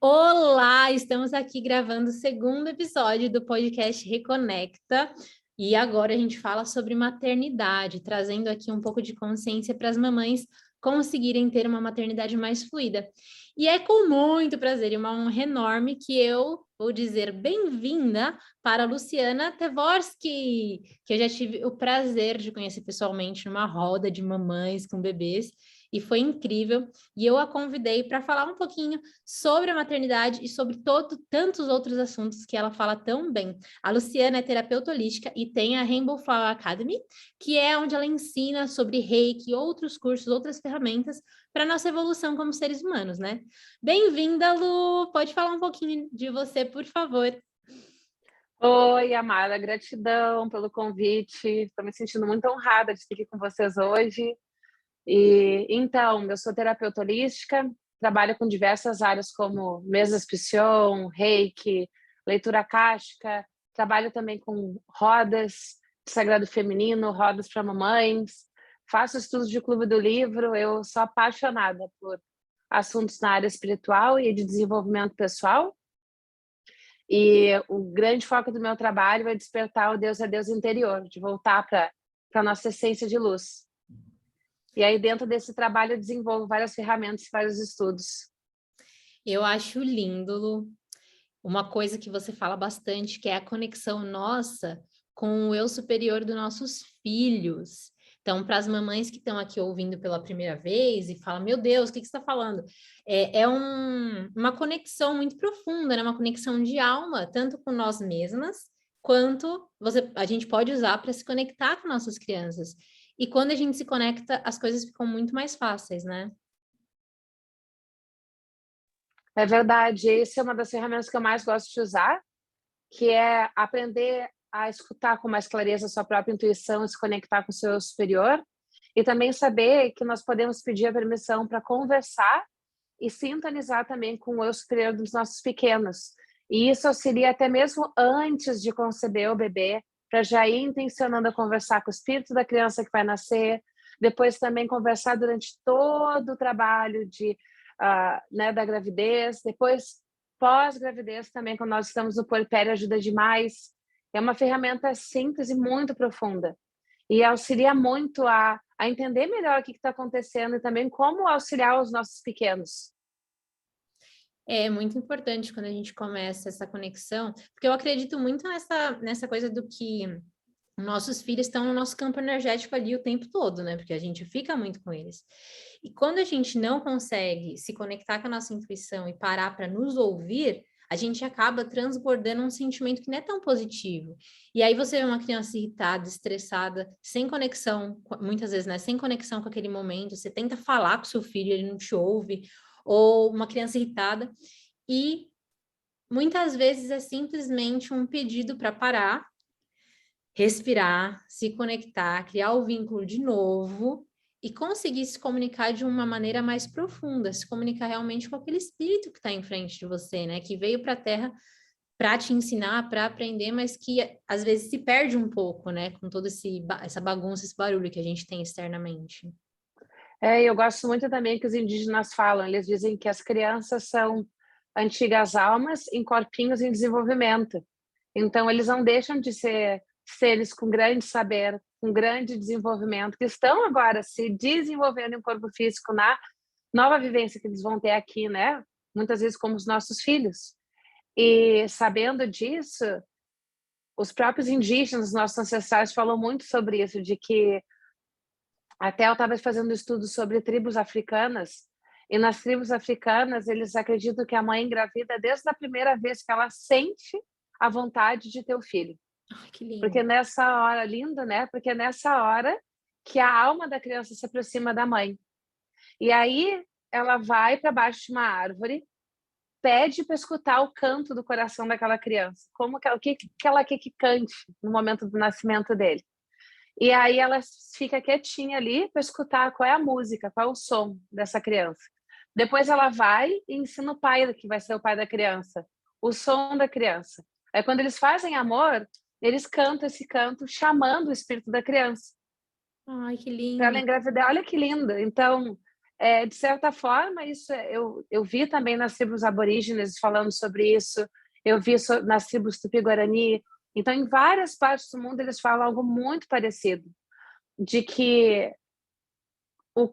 Olá, estamos aqui gravando o segundo episódio do podcast Reconecta e agora a gente fala sobre maternidade, trazendo aqui um pouco de consciência para as mamães conseguirem ter uma maternidade mais fluida. E é com muito prazer e uma honra enorme que eu vou dizer bem-vinda para a Luciana Tevorsky, que eu já tive o prazer de conhecer pessoalmente numa roda de mamães com bebês e foi incrível. E eu a convidei para falar um pouquinho sobre a maternidade e sobre tantos outros assuntos que ela fala tão bem. A Luciana é terapeuta holística e tem a Rainbow Flower Academy, que é onde ela ensina sobre Reiki, outros cursos, outras ferramentas para nossa evolução como seres humanos, né? Bem-vinda, Lu! Pode falar um pouquinho de você, por favor. Oi, Amara, gratidão pelo convite. Estou me sentindo muito honrada de estar aqui com vocês hoje. Então, eu sou terapeuta holística, trabalho com diversas áreas como mesas Psion, Reiki, leitura akáshica, trabalho também com rodas de sagrado feminino, rodas para mamães, faço estudos de clube do livro, eu sou apaixonada por assuntos na área espiritual e de desenvolvimento pessoal. E o grande foco do meu trabalho é despertar o Deus a Deus interior, de voltar para a nossa essência de luz. E aí, dentro desse trabalho, eu desenvolvo várias ferramentas, vários estudos. Eu acho lindo, Lu. Uma coisa que você fala bastante, que é a conexão nossa com o eu superior dos nossos filhos. Então, para as mamães que estão aqui ouvindo pela primeira vez e falam, meu Deus, o que você está falando? Uma conexão muito profunda, né? Uma conexão de alma, tanto com nós mesmas, quanto a gente pode usar para se conectar com nossas crianças. E quando a gente se conecta, as coisas ficam muito mais fáceis, né? É verdade, essa é uma das ferramentas que eu mais gosto de usar, que é aprender a escutar com mais clareza a sua própria intuição e se conectar com o seu superior. E também saber que nós podemos pedir a permissão para conversar e sintonizar também com o eu superior dos nossos pequenos. E isso auxilia até mesmo antes de conceber o bebê, para já ir intencionando a conversar com o espírito da criança que vai nascer, depois também conversar durante todo o trabalho da gravidez, depois pós-gravidez também, quando nós estamos no puerpério, ajuda demais. É uma ferramenta simples e muito profunda. E auxilia muito a entender melhor o que está acontecendo e também como auxiliar os nossos pequenos. É muito importante quando a gente começa essa conexão, porque eu acredito muito nessa coisa do que nossos filhos estão no nosso campo energético ali o tempo todo, né? Porque a gente fica muito com eles. E quando a gente não consegue se conectar com a nossa intuição e parar para nos ouvir, a gente acaba transbordando um sentimento que não é tão positivo. E aí você vê uma criança irritada, estressada, sem conexão, muitas vezes, né? Sem conexão com aquele momento, você tenta falar com seu filho, ele não te ouve, ou uma criança irritada, e muitas vezes é simplesmente um pedido para parar, respirar, se conectar, criar o vínculo de novo e conseguir se comunicar de uma maneira mais profunda, se comunicar realmente com aquele espírito que está em frente de você, né? Que veio para a Terra para te ensinar, para aprender, mas que às vezes se perde um pouco, né? Com toda essa bagunça, esse barulho que a gente tem externamente. Eu gosto muito também que os indígenas falam, eles dizem que as crianças são antigas almas em corpinhos em desenvolvimento. Então, eles não deixam de ser seres com grande saber, com grande desenvolvimento, que estão agora se desenvolvendo em corpo físico na nova vivência que eles vão ter aqui, né? Muitas vezes como os nossos filhos. E sabendo disso, os próprios indígenas, nossos ancestrais, falam muito sobre isso, de que até eu estava fazendo estudos sobre tribos africanas, e nas tribos africanas eles acreditam que a mãe engravida desde a primeira vez que ela sente a vontade de ter o filho. Ai, que lindo. Porque nessa hora, lindo, né? Porque é nessa hora que a alma da criança se aproxima da mãe. E aí ela vai para baixo de uma árvore, pede para escutar o canto do coração daquela criança, o que ela quer que cante no momento do nascimento dele. E aí ela fica quietinha ali para escutar qual é a música, qual é o som dessa criança. Depois ela vai e ensina o pai, que vai ser o pai da criança, o som da criança. Aí quando eles fazem amor, eles cantam esse canto chamando o espírito da criança Ai, que para ela lindo. engravidar. Olha que lindo. Então, de certa forma, eu vi também nas tribos aborígenes falando sobre isso, eu vi nas tribos Tupi-Guarani. Então, em várias partes do mundo, eles falam algo muito parecido, de que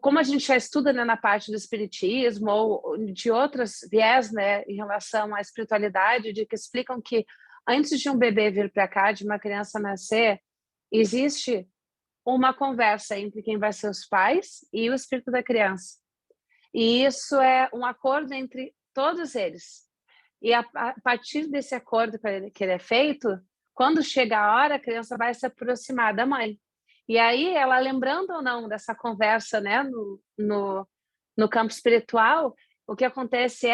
como a gente já estuda, né, na parte do espiritismo ou de outros viés, né, em relação à espiritualidade, de que explicam que antes de um bebê vir para cá, de uma criança nascer, existe uma conversa entre quem vai ser os pais e o espírito da criança. E isso é um acordo entre todos eles. E a partir desse acordo que ele é feito, quando chega a hora, a criança vai se aproximar da mãe. E aí, ela lembrando ou não dessa conversa, né, no campo espiritual, o que acontece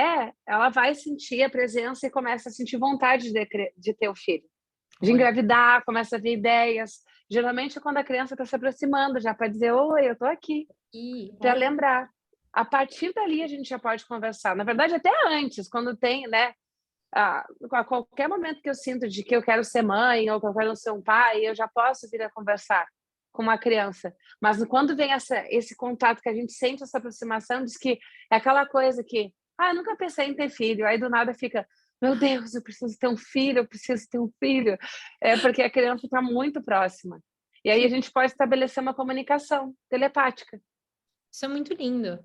ela vai sentir a presença e começa a sentir vontade de ter o filho, de engravidar, começa a ver ideias. Geralmente é quando a criança está se aproximando já para dizer, oi, eu estou aqui, para lembrar. A partir dali a gente já pode conversar. Na verdade, até antes, quando tem, né, a qualquer momento que eu sinto de que eu quero ser mãe ou que eu quero ser um pai, eu já posso vir a conversar com uma criança. Mas quando vem esse contato, que a gente sente essa aproximação, diz que é aquela coisa que, eu nunca pensei em ter filho, aí do nada fica, meu Deus, eu preciso ter um filho, eu preciso ter um filho. É porque a criança está muito próxima. E aí a gente pode estabelecer uma comunicação telepática. Isso é muito lindo.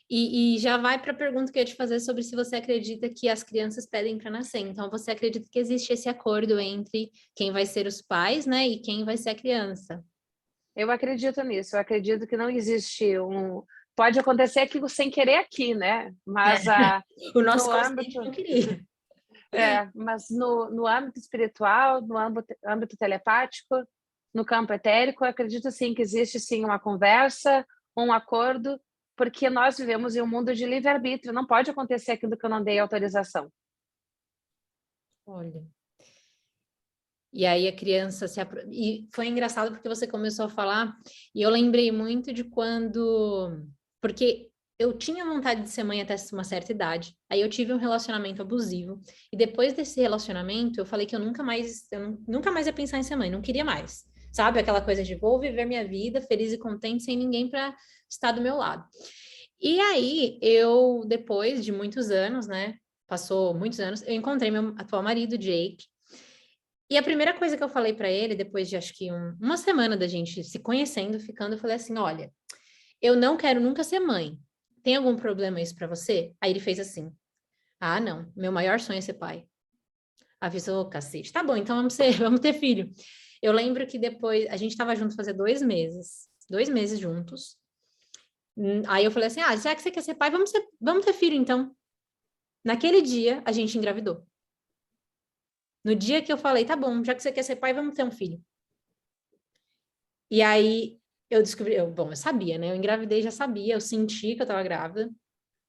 E já vai para a pergunta que eu ia te fazer sobre se você acredita que as crianças pedem para nascer. Então, você acredita que existe esse acordo entre quem vai ser os pais, né, e quem vai ser a criança? Eu acredito nisso. Eu acredito que não existe Pode acontecer aquilo sem querer aqui, né? Mas o nosso no âmbito não queria. Mas no âmbito espiritual, no âmbito telepático, no campo etérico, eu acredito sim que existe sim uma conversa, um acordo, porque nós vivemos em um mundo de livre-arbítrio, não pode acontecer aquilo que eu não dei autorização. Olha. E aí a criança E foi engraçado porque você começou a falar, e eu lembrei muito de quando... Porque eu tinha vontade de ser mãe até uma certa idade, aí eu tive um relacionamento abusivo, e depois desse relacionamento eu falei que eu nunca mais ia pensar em ser mãe, não queria mais. Sabe? Aquela coisa de vou viver minha vida feliz e contente sem ninguém para estar do meu lado. E aí, depois de muitos anos, né? Passou muitos anos, eu encontrei meu atual marido, Jake. E a primeira coisa que eu falei para ele, depois de acho que uma semana da gente se conhecendo, ficando, eu falei assim: olha, eu não quero nunca ser mãe. Tem algum problema isso para você? Aí ele fez assim: ah, não, meu maior sonho é ser pai. Avisou, cacete. Tá bom, então vamos ter filho. Eu lembro que depois, a gente estava junto fazer 2 meses juntos. Aí eu falei assim: já que você quer ser pai, vamos ter filho então. Naquele dia, a gente engravidou. No dia que eu falei, tá bom, já que você quer ser pai, vamos ter um filho. E aí eu descobri, eu sabia, né? Eu engravidei, já sabia, eu senti que eu tava grávida.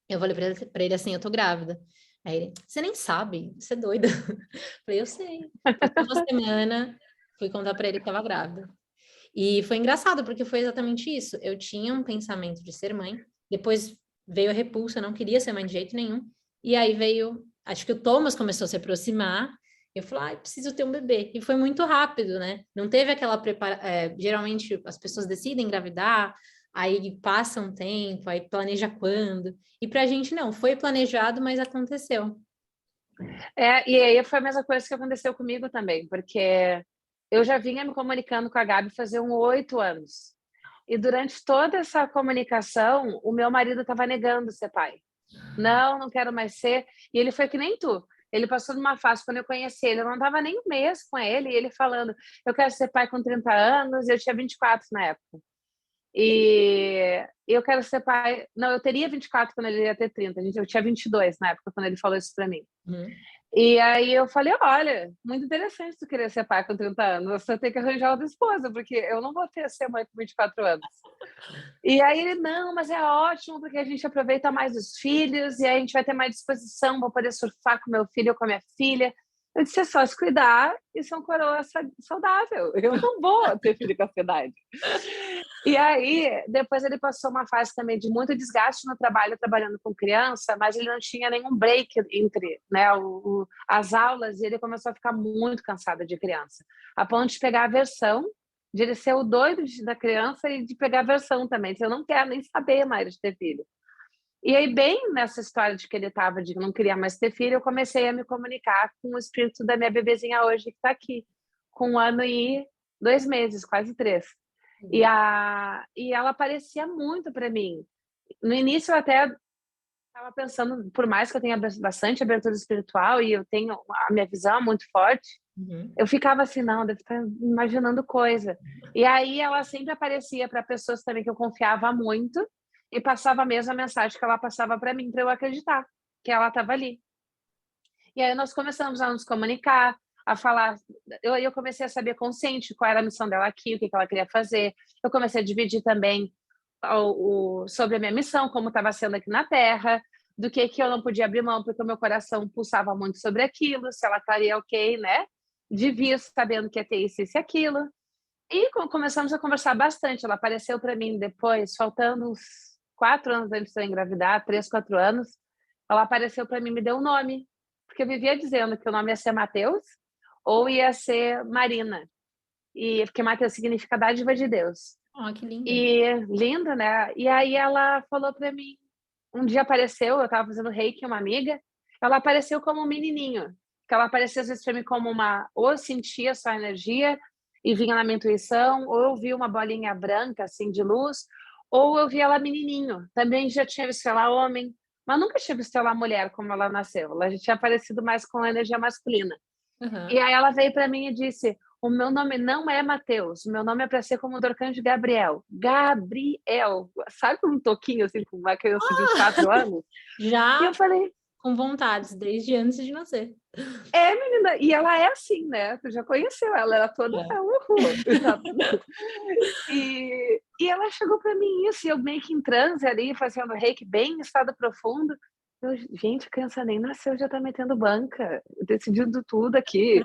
Eu falei pra ele assim, eu tô grávida. Aí ele, você nem sabe, você é doida. Falei, eu sei. Uma semana, fui contar pra ele que tava grávida. E foi engraçado, porque foi exatamente isso. Eu tinha um pensamento de ser mãe, depois veio a repulsa, eu não queria ser mãe de jeito nenhum. E aí acho que o Thomas começou a se aproximar, eu falei, preciso ter um bebê. E foi muito rápido, né? Não teve aquela geralmente as pessoas decidem engravidar, aí passa um tempo, aí planeja quando. E pra gente não, foi planejado, mas aconteceu. E aí foi a mesma coisa que aconteceu comigo também, porque eu já vinha me comunicando com a Gabi faziam 8 anos. E durante toda essa comunicação, o meu marido estava negando ser pai. Não quero mais ser. E ele foi que nem tu. Ele passou numa fase, quando eu conheci ele, eu não estava nem um mês com ele, e ele falando, eu quero ser pai com 30 anos, eu tinha 24 na época. E eu quero ser pai... Não, eu teria 24 quando ele ia ter 30. Eu tinha 22 na época, quando ele falou isso para mim. E aí eu falei, olha, muito interessante tu querer ser pai com 30 anos, você tem que arranjar outra esposa, porque eu não vou ser mãe com 24 anos. E aí ele, não, mas é ótimo, porque a gente aproveita mais os filhos, e aí a gente vai ter mais disposição para poder surfar com meu filho ou com a minha filha. Eu disse, é só se cuidar e ser um coroa saudável. Eu não vou ter filho com essa idade. E aí, depois ele passou uma fase também de muito desgaste no trabalho, trabalhando com criança, mas ele não tinha nenhum break entre, né, as aulas, e ele começou a ficar muito cansado de criança, a ponto de pegar a aversão, de ele ser o doido da criança e de pegar a aversão também. Eu não quero nem saber mais de ter filho. E aí, bem nessa história de que ele estava de não queria mais ter filho, eu comecei a me comunicar com o espírito da minha bebezinha hoje, que está aqui, com 1 ano e 2 meses, quase 3. E ela aparecia muito para mim. No início, eu até estava pensando, por mais que eu tenha bastante abertura espiritual e eu tenho a minha visão muito forte, eu ficava assim, não, deve estar imaginando coisa. E aí ela sempre aparecia para pessoas também que eu confiava muito e passava a mesma mensagem que ela passava para mim, para eu acreditar que ela estava ali. E aí nós começamos a nos comunicar, a falar. Eu comecei a saber consciente qual era a missão dela aqui, o que ela queria fazer. Eu comecei a dividir também sobre a minha missão, como estava sendo aqui na Terra, do que eu não podia abrir mão, porque o meu coração pulsava muito sobre aquilo, se ela estaria ok, né? De vir sabendo que ia ter isso e aquilo. E começamos a conversar bastante. Ela apareceu para mim depois, faltando uns 4 anos antes de eu engravidar, 3, 4 anos. Ela apareceu para mim, me deu um nome, porque eu vivia dizendo que o nome ia ser Mateus ou ia ser Marina. E porque Mateus significa dádiva de Deus. Oh, que lindo. E linda, né? E aí ela falou para mim, um dia apareceu, eu estava fazendo reiki, uma amiga, ela apareceu como um menininho, que ela aparecia às vezes para mim como ou eu sentia sua energia e vinha na minha intuição, ou eu via uma bolinha branca assim de luz, ou eu via ela menininho. Também já tinha visto ela homem, mas nunca tinha visto ela mulher como ela nasceu. Ela já tinha aparecido mais com a energia masculina. E aí ela veio para mim e disse: o meu nome não é Mateus, o meu nome é para ser como o Dorcante Gabriel. Gabriel. Sabe um toquinho assim com uma criança de 4 anos? Já E eu falei, com vontades, desde antes de nascer. menina, e ela é assim, né? Tu já conheceu ela, era toda e ela chegou para mim isso, e eu meio que em transe ali, fazendo reiki bem em estado profundo. Gente, a criança nem nasceu, já tá metendo banca, decidindo tudo aqui.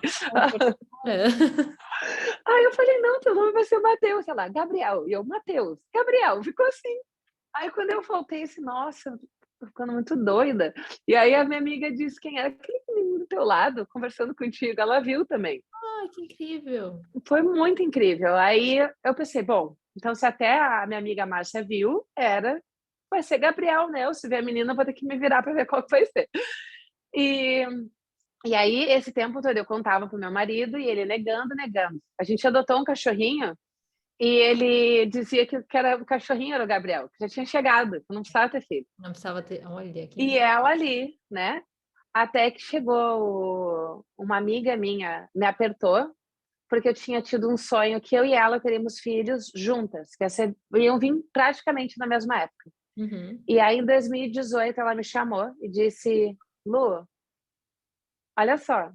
Aí eu falei, não, teu nome vai ser Mateus, sei lá, Gabriel. E eu, Mateus, Gabriel, ficou assim. Aí quando eu voltei, assim, nossa, tô ficando muito doida. E aí a minha amiga disse quem era aquele menino do teu lado, conversando contigo. Ela viu também. Ai, que incrível. Foi muito incrível. Aí eu pensei, bom, então se até a minha amiga Márcia viu, vai ser Gabriel, né? Eu, se ver a menina, eu vou ter que me virar para ver qual que vai ser. E aí, esse tempo todo, eu contava pro meu marido e ele negando. A gente adotou um cachorrinho e ele dizia que era o cachorrinho era o Gabriel, que já tinha chegado, que não precisava ter filho. Não precisava ter. Olha que. E ela ali, né? Até que chegou uma amiga minha, me apertou, porque eu tinha tido um sonho que eu e ela teríamos filhos juntas, que iam vir praticamente na mesma época. E aí, em 2018, ela me chamou e disse: Lu, olha só,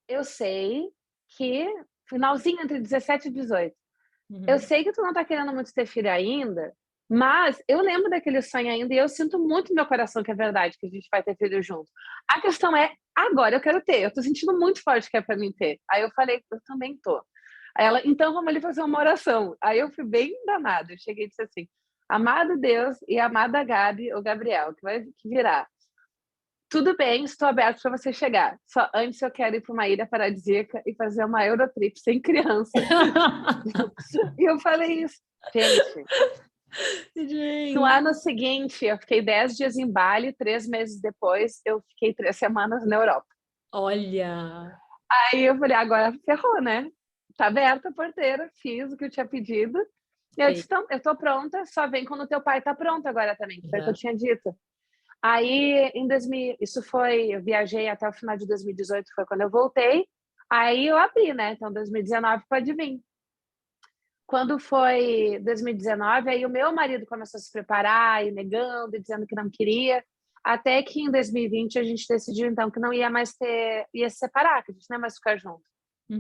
eu sei que finalzinho entre 17 e 18. Eu sei que tu não tá querendo muito ter filho ainda, mas eu lembro daquele sonho ainda e eu sinto muito no meu coração que é verdade, que a gente vai ter filho junto. A questão é, agora eu quero ter, eu tô sentindo muito forte que é pra mim ter. Aí eu falei, eu também tô. Aí ela, então vamos ali fazer uma oração. Aí eu fui bem danada, eu cheguei e disse assim: amado Deus e amada Gabi, ou Gabriel, que virá. Tudo bem, estou aberto para você chegar. Só antes eu quero ir para uma ilha paradisíaca e fazer uma Eurotrip sem criança. E eu falei isso. Gente, no ano seguinte, eu fiquei 10 dias em Bali, 3 meses depois, eu fiquei 3 semanas na Europa. Olha! Aí eu falei, agora ferrou, né? Tá aberta a porteira, fiz o que eu tinha pedido. E eu disse, então, eu tô pronta, só vem quando teu pai tá pronto agora também, que foi o que eu tinha dito. Aí, eu viajei até o final de 2018, foi quando eu voltei. Aí eu abri, né? Então, 2019 pode vir. Quando foi 2019, aí o meu marido começou a se preparar, e negando, e dizendo que não queria. Até que em 2020 a gente decidiu, então, que não ia mais ia se separar, que a gente não ia mais ficar junto.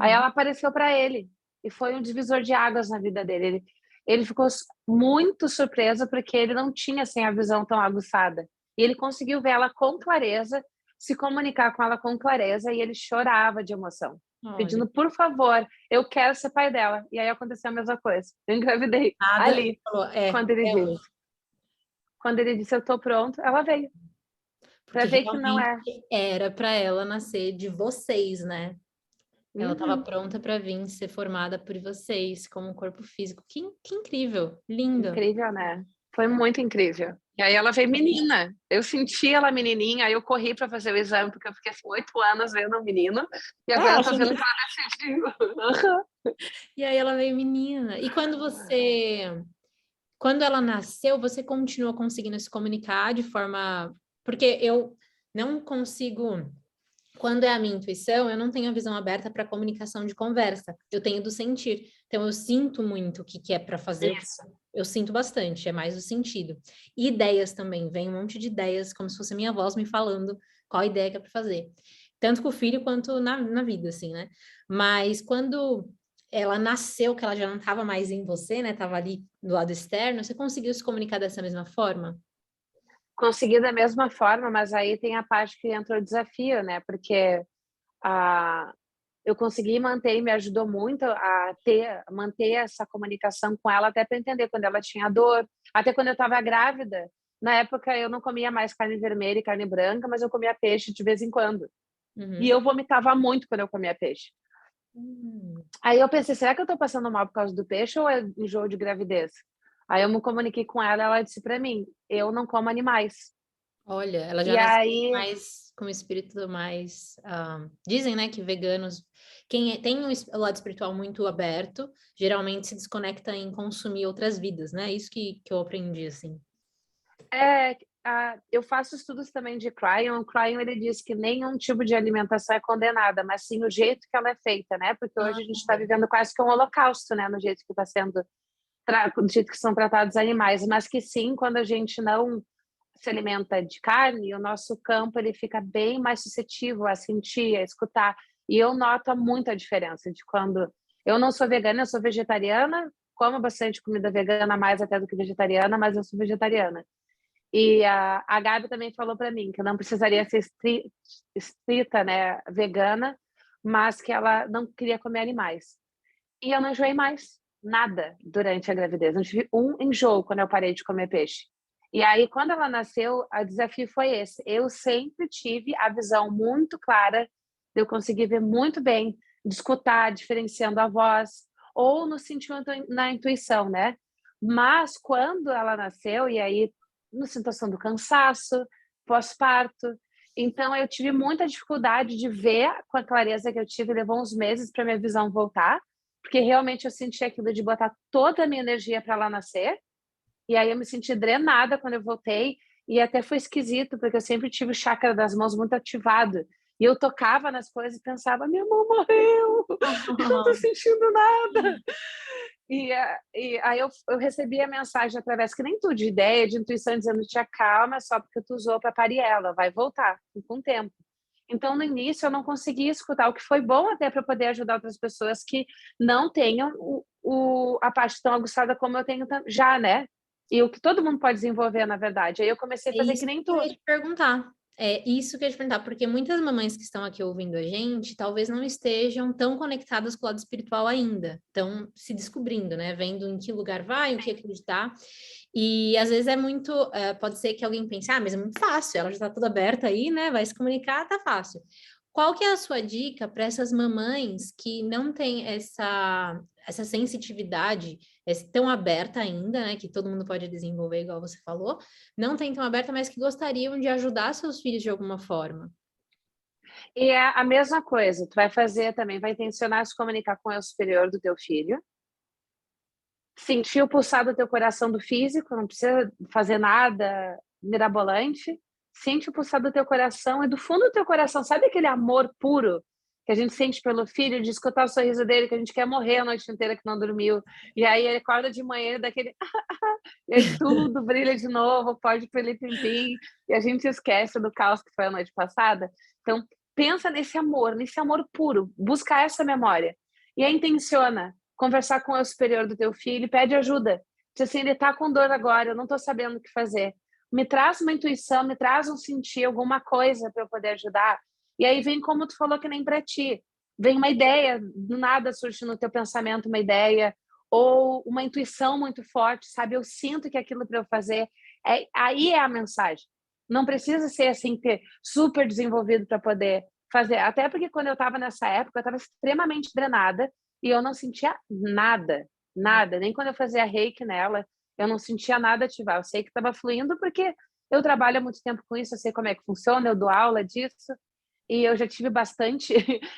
Aí ela apareceu para ele, e foi um divisor de águas na vida dele. Ele ficou muito surpreso, porque ele não tinha, assim, a visão tão aguçada. E ele conseguiu ver ela com clareza, se comunicar com ela com clareza, e ele chorava de emoção, pedindo, por favor, eu quero ser pai dela. E aí aconteceu a mesma coisa. Eu engravidei ali, quando ele disse. Quando ele disse, eu tô pronto, ela veio. Para ver que não é. Era para ela nascer de vocês, né? Ela estava pronta para vir ser formada por vocês, como um corpo físico. Que incrível, lindo. Incrível, né? Foi muito incrível. E aí ela veio menina. Eu senti ela menininha, aí eu corri para fazer o exame, porque eu fiquei assim, 8 anos vendo um menino, e agora eu tô vendo que ela decidiu. E aí ela veio menina. E quando ela nasceu, você continuou conseguindo se comunicar de forma... Porque eu não consigo... Quando é a minha intuição, eu não tenho a visão aberta para comunicação de conversa. Eu tenho do sentir. Então, eu sinto muito o que é para fazer. Isso. Eu sinto bastante, é mais o sentido. E ideias também. Vem um monte de ideias, como se fosse a minha voz me falando qual ideia que é para fazer. Tanto com o filho quanto na vida, assim, né? Mas quando ela nasceu, que ela já não estava mais em você, né? Estava ali do lado externo, você conseguiu se comunicar dessa mesma forma? Consegui da mesma forma, mas aí tem a parte que entra o desafio, né? Porque eu consegui manter e me ajudou muito a manter essa comunicação com ela, até para entender quando ela tinha dor, até quando eu estava grávida. Na época eu não comia mais carne vermelha e carne branca, mas eu comia peixe de vez em quando. E eu vomitava muito quando eu comia peixe. Aí eu pensei, será que eu estou passando mal por causa do peixe ou é enjoo de gravidez? Aí eu me comuniquei com ela, ela disse para mim, eu não como animais. Olha, ela já E nasceu aí, mais com o espírito mais. Dizem, né, que veganos, tem o lado espiritual muito aberto, geralmente se desconecta em consumir outras vidas, né? Isso que eu aprendi, assim. eu faço estudos também de Cryon. O Cryon, ele diz que nenhum tipo de alimentação é condenada, mas sim o jeito que ela é feita, né? Porque hoje a gente está vivendo quase que um holocausto, né? No jeito que está sendo, do jeito que são tratados os animais, mas que sim, quando a gente não se alimenta de carne, o nosso campo ele fica bem mais suscetível a sentir, a escutar. E eu noto muita diferença de quando eu não sou vegana, eu sou vegetariana, como bastante comida vegana, mais até do que vegetariana, mas eu sou vegetariana. E a Gabi também falou para mim que eu não precisaria ser estrita, né, vegana, mas que ela não queria comer animais. E eu não enjoei mais nada durante a gravidez. Eu tive um enjoo quando eu parei de comer peixe. E aí, quando ela nasceu, o desafio foi esse. Eu sempre tive a visão muito clara de eu conseguir ver muito bem, de escutar, diferenciando a voz, ou no sentido na intuição, né? Mas quando ela nasceu, e aí, na situação do cansaço, pós-parto, então eu tive muita dificuldade de ver com a clareza que eu tive, levou uns meses para minha visão voltar, porque realmente eu senti aquilo de botar toda a minha energia para ela nascer, e aí eu me senti drenada quando eu voltei, e até foi esquisito, porque eu sempre tive o chakra das mãos muito ativado, e eu tocava nas coisas e pensava, minha mão morreu, eu não tô sentindo nada. E aí eu recebi a mensagem através, que nem tudo, de ideia, de intuição, dizendo, tia, calma, só porque tu usou para parir ela, vai voltar com o tempo. Então, no início, eu não conseguia escutar, o que foi bom até para poder ajudar outras pessoas que não tenham a parte tão aguçada como eu tenho já, né? E o que todo mundo pode desenvolver, na verdade. Aí eu comecei a É fazer que isso nem que eu tu. ia te perguntar. É isso que eu ia te perguntar, porque muitas mamães que estão aqui ouvindo a gente, talvez não estejam tão conectadas com o lado espiritual ainda, estão se descobrindo, né? Vendo em que lugar vai, o que acreditar. E às vezes é muito, pode ser que alguém pense, mas é muito fácil, ela já está toda aberta aí, né? Vai se comunicar, tá fácil. Qual que é a sua dica para essas mamães que não têm essa sensitividade tão aberta ainda, né? Que todo mundo pode desenvolver, igual você falou, não tem tão aberta, mas que gostariam de ajudar seus filhos de alguma forma. E é a mesma coisa, tu vai fazer também, vai intencionar se comunicar com o eu superior do teu filho, sentir o pulsar do teu coração do físico, não precisa fazer nada mirabolante, sente o pulsar do teu coração e do fundo do teu coração, sabe aquele amor puro que a gente sente pelo filho, de escutar o sorriso dele, que a gente quer morrer a noite inteira que não dormiu, e aí ele acorda de manhã daquele e aí tudo brilha de novo, pode pim-pim, e a gente esquece do caos que foi a noite passada. Então, pensa nesse amor puro, busca essa memória, e aí intenciona conversar com o superior do teu filho, pede ajuda. Diz assim, ele está com dor agora, eu não estou sabendo o que fazer. Me traz uma intuição, me traz um sentir, alguma coisa para eu poder ajudar. E aí vem como tu falou que nem para ti. Vem uma ideia, do nada surge no teu pensamento uma ideia, ou uma intuição muito forte, sabe? Eu sinto que aquilo para eu fazer, aí é a mensagem. Não precisa ser assim, ter super desenvolvido para poder fazer. Até porque quando eu estava nessa época, eu estava extremamente drenada, e eu não sentia nada, nada, nem quando eu fazia reiki nela. Eu não sentia nada ativar. Eu sei que estava fluindo porque eu trabalho há muito tempo com isso, eu sei como é que funciona, eu dou aula disso. E eu já tive bastante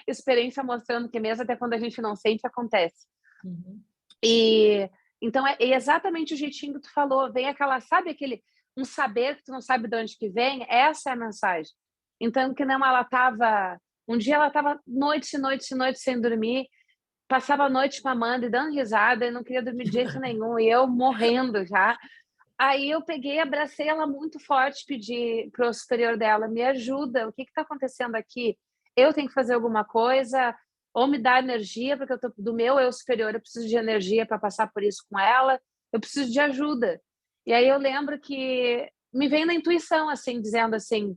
experiência mostrando que mesmo até quando a gente não sente, acontece. Uhum. E então é exatamente o jeitinho que tu falou, vem aquela, sabe aquele um saber que tu não sabe de onde que vem? Essa é a mensagem. Então que não ela estava um dia ela estava noite e noite e noite sem dormir, passava a noite mamando e dando risada e não queria dormir de jeito nenhum, e eu morrendo já. Aí eu peguei, abracei ela muito forte, pedi para o superior dela: "Me ajuda, o que está acontecendo aqui? Eu tenho que fazer alguma coisa, ou me dá energia, porque eu tô do meu eu superior, eu preciso de energia para passar por isso com ela, eu preciso de ajuda". E aí eu lembro que me veio na intuição, assim, dizendo assim: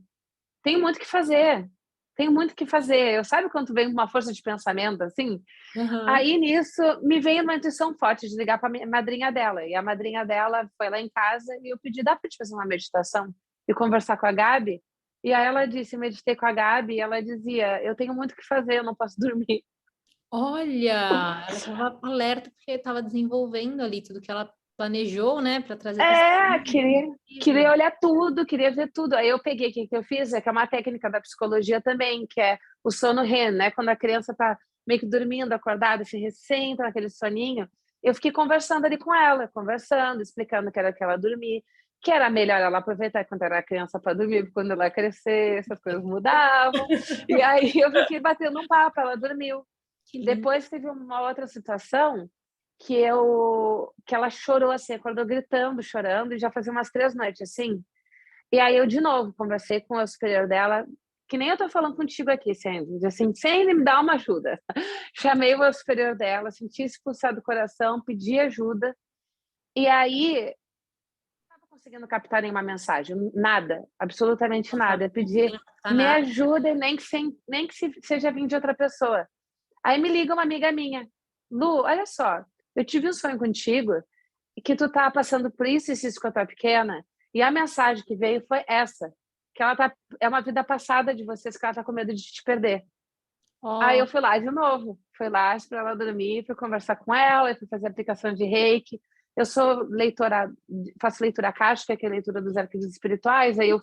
"Tenho muito o que fazer, tenho muito o que fazer". Eu sabe quando vem uma força de pensamento, assim? Uhum. Aí nisso me veio uma intuição forte de ligar para a madrinha dela, e a madrinha dela foi lá em casa e eu pedi: "Dá para te fazer uma meditação e conversar com a Gabi?". E aí ela disse, meditei com a Gabi e ela dizia: "Eu tenho muito o que fazer, eu não posso dormir". Olha, ela estava alerta porque estava desenvolvendo ali tudo que ela planejou, né, para trazer para esse É, mundo queria olhar tudo, queria ver tudo. Aí eu peguei, o que que eu fiz, é que é uma técnica da psicologia também, que é o sono REM, né, quando a criança tá meio que dormindo, acordada, se recém tá naquele soninho, eu fiquei conversando ali com ela, conversando, explicando que era que ela dormir, que era melhor ela aproveitar quando era criança para dormir, porque quando ela crescer, essas coisas mudavam. E aí eu fiquei batendo um papo, ela dormiu. Que lindo. Depois teve uma outra situação que ela chorou, assim, acordou gritando, chorando, e já fazia umas 3 noites, assim. E aí eu de novo conversei com o superior dela, que nem eu tô falando contigo aqui, Sandy, assim, sem me dar uma ajuda. Chamei o meu superior dela, senti esse pulsar do coração, pedi ajuda, e aí não estava conseguindo captar nenhuma mensagem, nada, absolutamente Não estava nada. Eu pedi: conseguindo captar "Me nada. ajuda", nem que se seja vindo de outra pessoa. Aí me liga uma amiga minha: "Lu, olha só, eu tive um sonho contigo e que tu tá passando por isso com a tua pequena, e a mensagem que veio foi essa, que ela tá é uma vida passada de vocês, que ela tá com medo de te perder". Aí Ó, eu fui lá de novo, fui lá para ela dormir, fui conversar com ela, fui fazer aplicação de Reiki. Eu sou leitora, faço leitura akáshica, que é a leitura dos arquivos espirituais, aí eu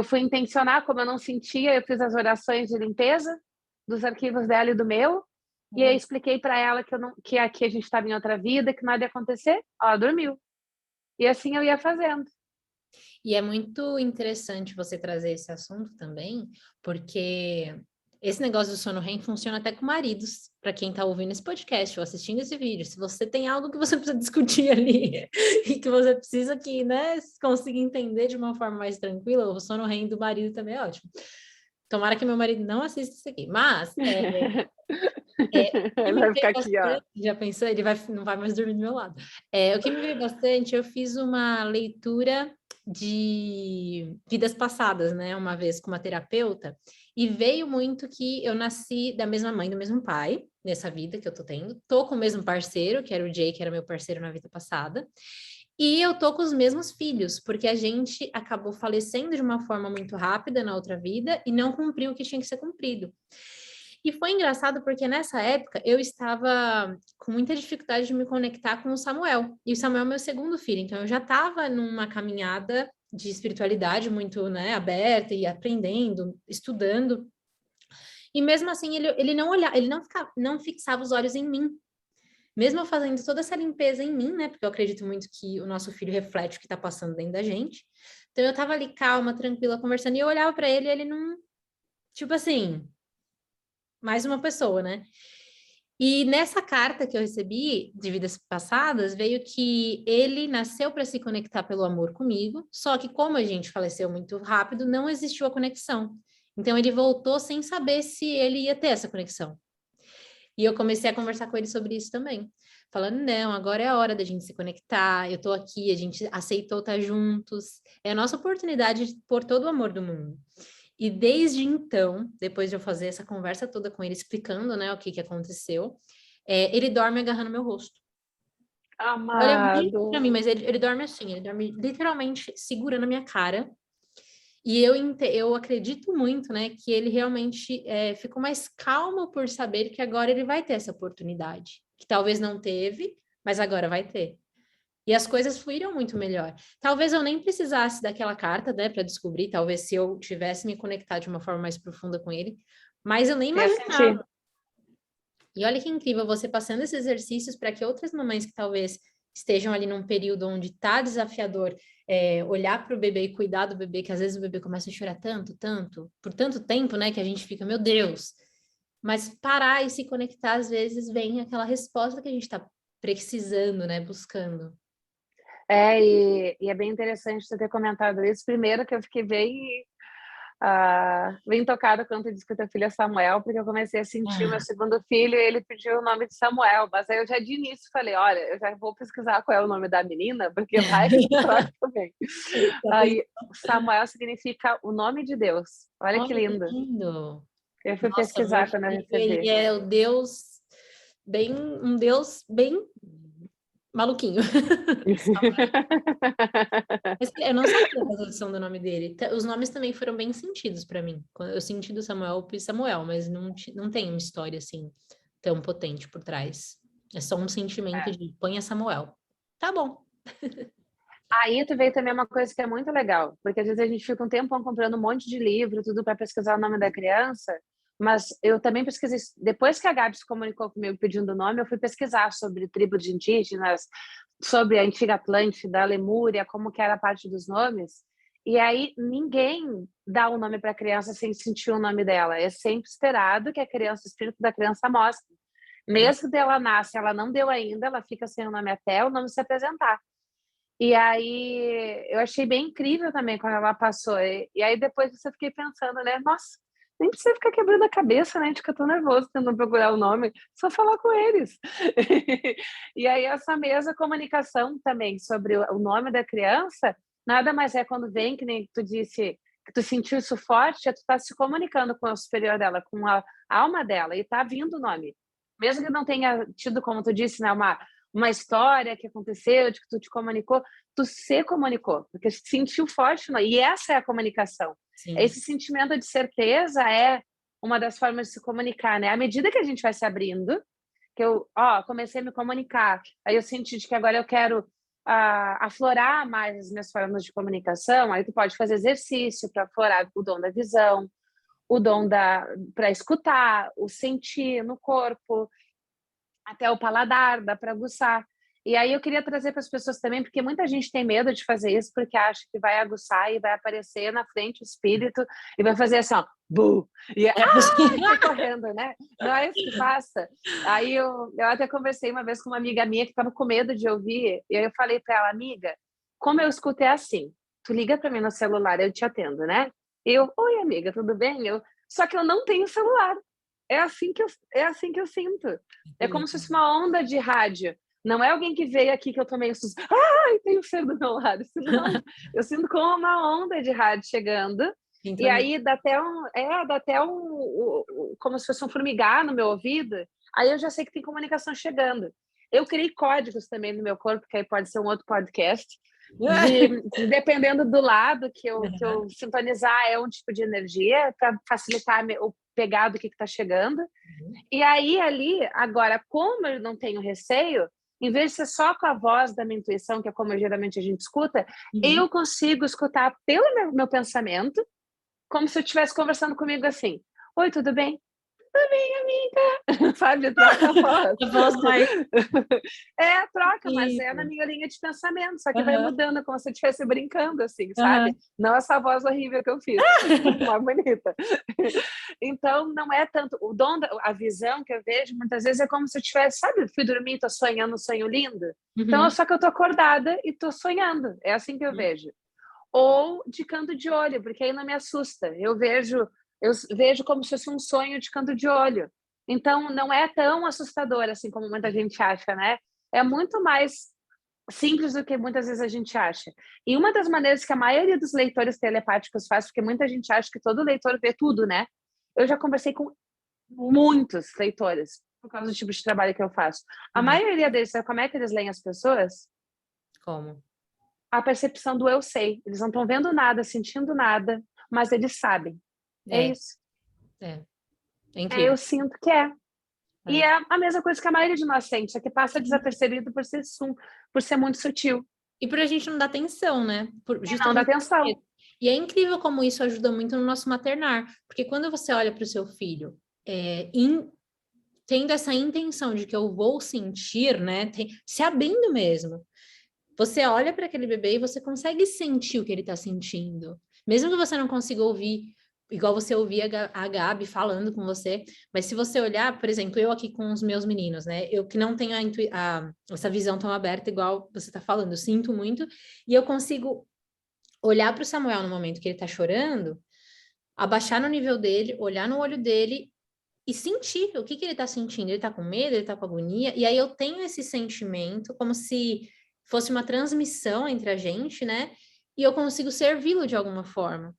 fui intencionar, como eu não sentia, eu fiz as orações de limpeza dos arquivos dela e do meu, e aí olha. expliquei para ela que eu não que aqui a gente estava em outra vida, que nada ia acontecer, ela dormiu. E assim eu ia fazendo. E é muito interessante você trazer esse assunto também, porque esse negócio do sono REM funciona até com maridos, para quem está ouvindo esse podcast ou assistindo esse vídeo. Se você tem algo que você precisa discutir ali e que você precisa que, né, consiga entender de uma forma mais tranquila, o sono REM do marido também é ótimo. Tomara que meu marido não assista isso aqui, mas o que Ele me vai veio ficar aqui, ó. bastante, já pensou? Ele vai, não vai mais dormir do meu lado. O que me veio bastante, eu fiz uma leitura de vidas passadas, né? Uma vez com uma terapeuta, e veio muito que eu nasci da mesma mãe, do mesmo pai, nessa vida que eu tô tendo. Tô com o mesmo parceiro, que era o Jay, que era meu parceiro na vida passada. E eu tô com os mesmos filhos, porque a gente acabou falecendo de uma forma muito rápida na outra vida e não cumpriu o que tinha que ser cumprido. E foi engraçado porque nessa época eu estava com muita dificuldade de me conectar com o Samuel. E o Samuel é meu segundo filho, então eu já estava numa caminhada de espiritualidade muito, né, aberta e aprendendo, estudando. E mesmo assim ele não olhava, ele não ficava, não fixava os olhos em mim. Mesmo eu fazendo toda essa limpeza em mim, né? Porque eu acredito muito que o nosso filho reflete o que está passando dentro da gente. Então eu estava ali calma, tranquila, conversando, e eu olhava para ele e ele não, tipo assim, mais uma pessoa, né? E nessa carta que eu recebi de vidas passadas, veio que ele nasceu para se conectar pelo amor comigo, só que como a gente faleceu muito rápido, não existiu a conexão. Então ele voltou sem saber se ele ia ter essa conexão. E eu comecei a conversar com ele sobre isso também, falando: não, agora é a hora da gente se conectar, eu tô aqui, a gente aceitou estar juntos, é a nossa oportunidade de pôr todo o amor do mundo. E desde então, depois de eu fazer essa conversa toda com ele, explicando, né, o que aconteceu, ele dorme agarrando meu rosto. Olha muito Amado. pra mim, mas ele dorme assim, ele dorme literalmente segurando a minha cara. E eu acredito muito, né, que ele realmente ficou mais calmo por saber que agora ele vai ter essa oportunidade, que talvez não teve, mas agora vai ter. E as coisas fluíram muito melhor. Talvez eu nem precisasse daquela carta, né, para descobrir, talvez se eu tivesse me conectado de uma forma mais profunda com ele, mas eu nem Eu senti. imaginava. E olha que incrível você passando esses exercícios para que outras mamães que talvez estejam ali num período onde está desafiador, olhar para o bebê e cuidar do bebê, que às vezes o bebê começa a chorar tanto, tanto, por tanto tempo, né, que a gente fica, meu Deus. Mas parar e se conectar, às vezes, vem aquela resposta que a gente está precisando, né, buscando. E é bem interessante você ter comentado isso. Primeiro que eu fiquei bem tocada quando tu disse que teu filho é Samuel, porque eu comecei a sentir o meu segundo filho e ele pediu o nome de Samuel, mas aí eu já de início falei, olha, eu já vou pesquisar qual é o nome da menina, porque vai que troca também. Aí, Samuel significa o nome de Deus. Olha que Olha que lindo. lindo. Eu fui Nossa, meu pesquisar quando eu filho, ele recebi. é um Deus bem maluquinho. Mas eu não sabia da tradução do nome dele. Os nomes também foram bem sentidos para mim. Quando eu senti do Samuel e Samuel, mas não tem uma história assim tão potente por trás. É só um sentimento É. de põe a Samuel. Tá bom. Aí tu veio também uma coisa que é muito legal, porque às vezes a gente fica um tempão comprando um monte de livro, tudo para pesquisar o nome da criança, mas eu também pesquisei, depois que a Gabi se comunicou comigo pedindo o nome, eu fui pesquisar sobre tribos de indígenas, sobre a antiga Atlântida, a Lemúria, como que era a parte dos nomes, e aí ninguém dá o nome para a criança sem sentir o nome dela, é sempre esperado que a criança, o espírito da criança mostre. Mesmo que ela nasce, ela não deu ainda, ela fica sem o nome até o nome se apresentar. E aí eu achei bem incrível também quando ela passou. E aí depois eu fiquei pensando, né? Nossa, nem precisa ficar quebrando a cabeça, né? A gente fica tão nervoso tentando procurar o nome, só falar com eles. E aí essa mesma comunicação também sobre o nome da criança, nada mais é quando vem, que nem tu disse, que tu sentiu isso forte, é tu tá se comunicando com o superior dela, com a alma dela, e tá vindo o nome. Mesmo que não tenha tido, como tu disse, né, uma história que aconteceu, de que tu te comunicou, tu se comunicou, porque sentiu forte, e essa é a comunicação. Sim. Esse sentimento de certeza é uma das formas de se comunicar, né? À medida que a gente vai se abrindo, que eu, comecei a me comunicar, aí eu senti de que agora eu quero aflorar mais as minhas formas de comunicação, aí tu pode fazer exercício para aflorar o dom da visão, o dom para escutar, o sentir no corpo, até o paladar, dá para aguçar. E aí eu queria trazer para as pessoas também, porque muita gente tem medo de fazer isso, porque acha que vai aguçar e vai aparecer na frente o espírito e vai fazer assim, ó, bu! E sai correndo, né? Não é isso que passa. Aí eu até conversei uma vez com uma amiga minha que estava com medo de ouvir, e aí eu falei para ela, amiga, como eu escuto é assim, tu liga para mim no celular, eu te atendo, né? Eu, oi amiga, tudo bem? Só que eu não tenho celular. É assim que eu sinto. É como se fosse uma onda de rádio. Não é alguém que veio aqui que eu tomei um susto. Ai, tem um ser do meu lado. Não, eu sinto como uma onda de rádio chegando. E aí como se fosse um formigar no meu ouvido. Aí eu já sei que tem comunicação chegando. Eu criei códigos também no meu corpo, que aí pode ser um outro podcast, dependendo do lado que eu sintonizar, é um tipo de energia para facilitar o pegar do que está chegando. E aí, ali, agora, como eu não tenho receio, em vez de ser só com a voz da minha intuição, que é como geralmente a gente escuta, eu consigo escutar pelo meu pensamento, como se eu estivesse conversando comigo assim. Oi, tudo bem? Tudo bem, amiga? Sabe? Troca a voz. A voz vai. Troca, mas é na minha linha de pensamento, só que vai mudando, como se eu estivesse brincando, assim, sabe? Não essa voz horrível que eu fiz, mais bonita. Então, não é tanto... O dom, a visão que eu vejo, muitas vezes é como se eu tivesse, sabe? Fui dormir, tô sonhando um sonho lindo. Então, só que eu tô acordada e tô sonhando. É assim que eu vejo. Ou de canto de olho, porque aí não me assusta. Eu vejo como se fosse um sonho de canto de olho. Então, não é tão assustador assim como muita gente acha, né? É muito mais simples do que muitas vezes a gente acha. E uma das maneiras que a maioria dos leitores telepáticos faz, porque muita gente acha que todo leitor vê tudo, né? Eu já conversei com muitos leitores, por causa do tipo de trabalho que eu faço. A maioria deles, sabe como é que eles leem as pessoas? Como? A percepção do eu sei. Eles não estão vendo nada, sentindo nada, mas eles sabem. É isso. É incrível. Eu sinto que é. E é a mesma coisa que a maioria de nós sente, só que passa desapercebido por ser muito sutil. E por a gente não dar atenção, né? Não dá Justamente atenção. E é incrível como isso ajuda muito no nosso maternar, porque quando você olha para o seu filho, tendo essa intenção de que eu vou sentir, né? Se abrindo mesmo. Você olha para aquele bebê e você consegue sentir o que ele está sentindo. Mesmo que você não consiga ouvir, igual você ouvia a Gabi falando com você, mas se você olhar, por exemplo, eu aqui com os meus meninos, né? Eu que não tenho essa visão tão aberta, igual você está falando, eu sinto muito, e eu consigo olhar para o Samuel no momento que ele está chorando, abaixar no nível dele, olhar no olho dele e sentir o que ele está sentindo. Ele está com medo, ele está com agonia, e aí eu tenho esse sentimento como se fosse uma transmissão entre a gente, né? E eu consigo servi-lo de alguma forma.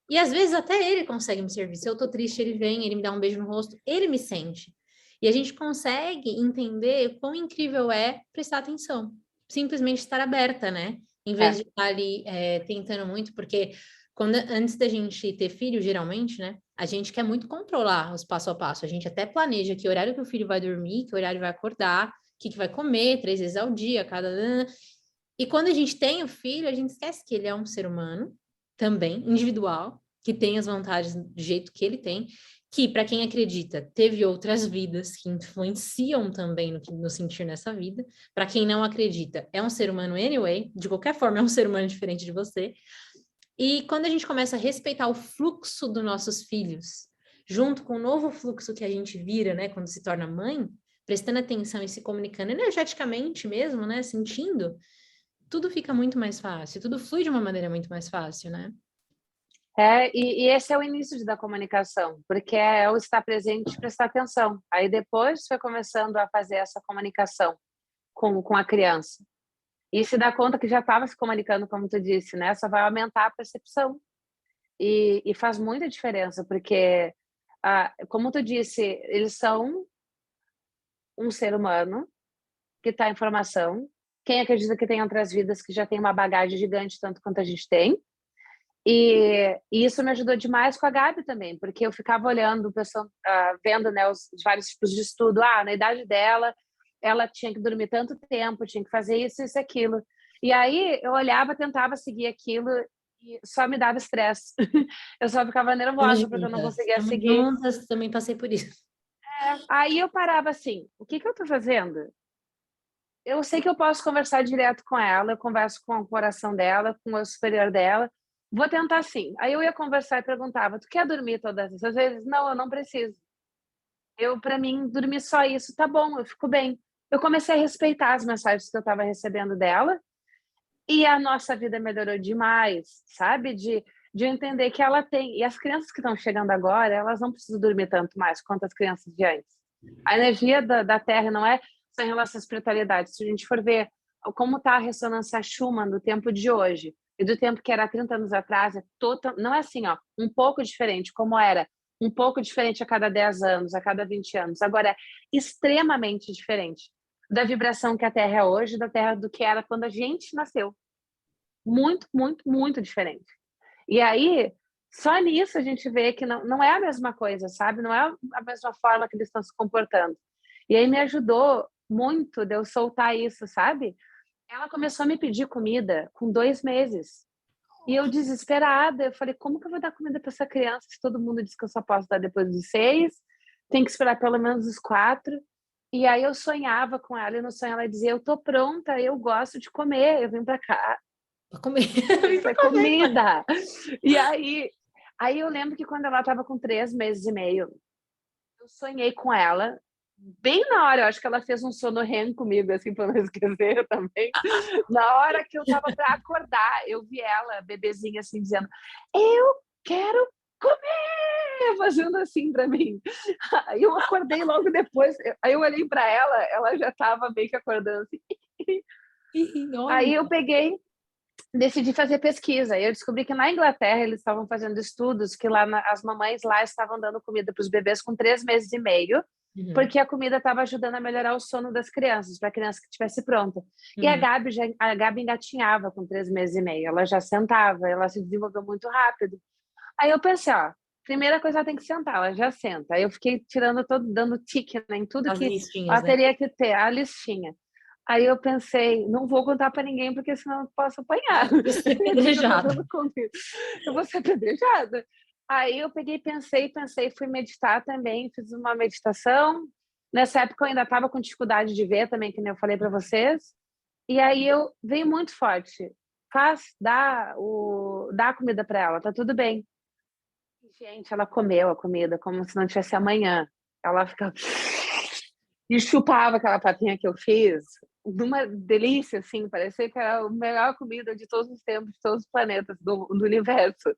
E às vezes até ele consegue me servir. Se eu tô triste, ele vem, ele me dá um beijo no rosto, ele me sente. E a gente consegue entender quão incrível é prestar atenção. Simplesmente estar aberta, né? Em vez de estar ali tentando muito, porque antes da gente ter filho, geralmente, né? A gente quer muito controlar os passo a passo. A gente até planeja que horário que o filho vai dormir, que horário vai acordar, o que vai comer, 3 vezes ao dia, cada... E quando a gente tem o filho, a gente esquece que ele é um ser humano, também, individual, que tem as vantagens do jeito que ele tem, que, para quem acredita, teve outras vidas que influenciam também no sentir nessa vida. Para quem não acredita, é um ser humano anyway, de qualquer forma, é um ser humano diferente de você. E quando a gente começa a respeitar o fluxo dos nossos filhos, junto com o novo fluxo que a gente vira, né, quando se torna mãe, prestando atenção e se comunicando energeticamente mesmo, né, sentindo, tudo fica muito mais fácil, tudo flui de uma maneira muito mais fácil, né? E esse é o início da comunicação, porque é o estar presente e prestar atenção. Aí depois foi começando a fazer essa comunicação com a criança. E se dá conta que já estava se comunicando, como tu disse, né? Só vai aumentar a percepção. E faz muita diferença, porque, como tu disse, eles são um ser humano que está em formação. Quem acredita que tem outras vidas que já tem uma bagagem gigante, tanto quanto a gente tem. E isso me ajudou demais com a Gabi também, porque eu ficava olhando, vendo, né, os vários tipos de estudo. Na idade dela, ela tinha que dormir tanto tempo, tinha que fazer isso, isso, aquilo. E aí eu olhava, tentava seguir aquilo e só me dava estresse. Eu só ficava nervosa porque eu não conseguia seguir. Juntas, também passei por isso. Aí eu parava assim, o que eu estou fazendo? Eu sei que eu posso conversar direto com ela, eu converso com o coração dela, com o superior dela. Vou tentar sim. Aí eu ia conversar e perguntava: tu quer dormir todas essas vezes? Não, eu não preciso. Para mim, dormir só isso tá bom, eu fico bem. Eu comecei a respeitar as mensagens que eu estava recebendo dela e a nossa vida melhorou demais, sabe? De entender que ela tem. E as crianças que estão chegando agora, elas não precisam dormir tanto mais quanto as crianças de antes. A energia da Terra não é só em relação à espiritualidade. Se a gente for ver como está a ressonância Schumann do tempo de hoje, e do tempo que era 30 anos atrás, não é assim, ó, um pouco diferente, como era um pouco diferente a cada 10 anos, a cada 20 anos. Agora, é extremamente diferente da vibração que a Terra é hoje, da Terra do que era quando a gente nasceu. Muito, muito, muito diferente. E aí, só nisso a gente vê que não é a mesma coisa, sabe? Não é a mesma forma que eles estão se comportando. E aí me ajudou muito de eu soltar isso, sabe? Ela começou a me pedir comida com 2 meses. E eu desesperada, eu falei, como que eu vou dar comida para essa criança se todo mundo diz que eu só posso dar depois dos 6? Tem que esperar pelo menos os 4. E aí eu sonhava com ela, e no sonho ela dizia, eu tô pronta, eu gosto de comer, eu vim para cá. Pra comer. Isso é comida. E aí eu lembro que quando ela estava com 3 meses e meio, eu sonhei com ela, bem na hora, eu acho que ela fez um sono REM comigo, assim, para não esquecer também. Na hora que eu tava para acordar, eu vi ela, bebezinha, assim, dizendo, eu quero comer, fazendo assim para mim. Aí eu acordei logo depois, aí eu olhei para ela já tava meio que acordando assim. Aí eu decidi fazer pesquisa. Eu descobri que na Inglaterra eles estavam fazendo estudos que lá as mamães lá estavam dando comida para os bebês com 3 meses e meio, porque a comida estava ajudando a melhorar o sono das crianças, para a criança que estivesse pronta. E a Gabi engatinhava com 3 meses e meio. Ela já sentava, ela se desenvolveu muito rápido. Aí eu pensei, primeira coisa, ela tem que sentar, ela já senta. Aí eu fiquei tirando todo, dando tique, né, em tudo As que listinhas, ela né? teria que ter, a listinha. Aí eu pensei, não vou contar para ninguém, porque senão eu posso apanhar. Você é Eu já tô apedrejada. dando comida. Eu vou ser apedrejada. Aí eu peguei, pensei, fui meditar também, fiz uma meditação. Nessa época eu ainda estava com dificuldade de ver também, que nem eu falei para vocês. E aí eu veio muito forte. Dá a comida para ela, tá tudo bem. Gente, ela comeu a comida como se não tivesse amanhã. Ela ficava e chupava aquela papinha que eu fiz, numa delícia, assim, parecia que era a melhor comida de todos os tempos, de todos os planetas do universo.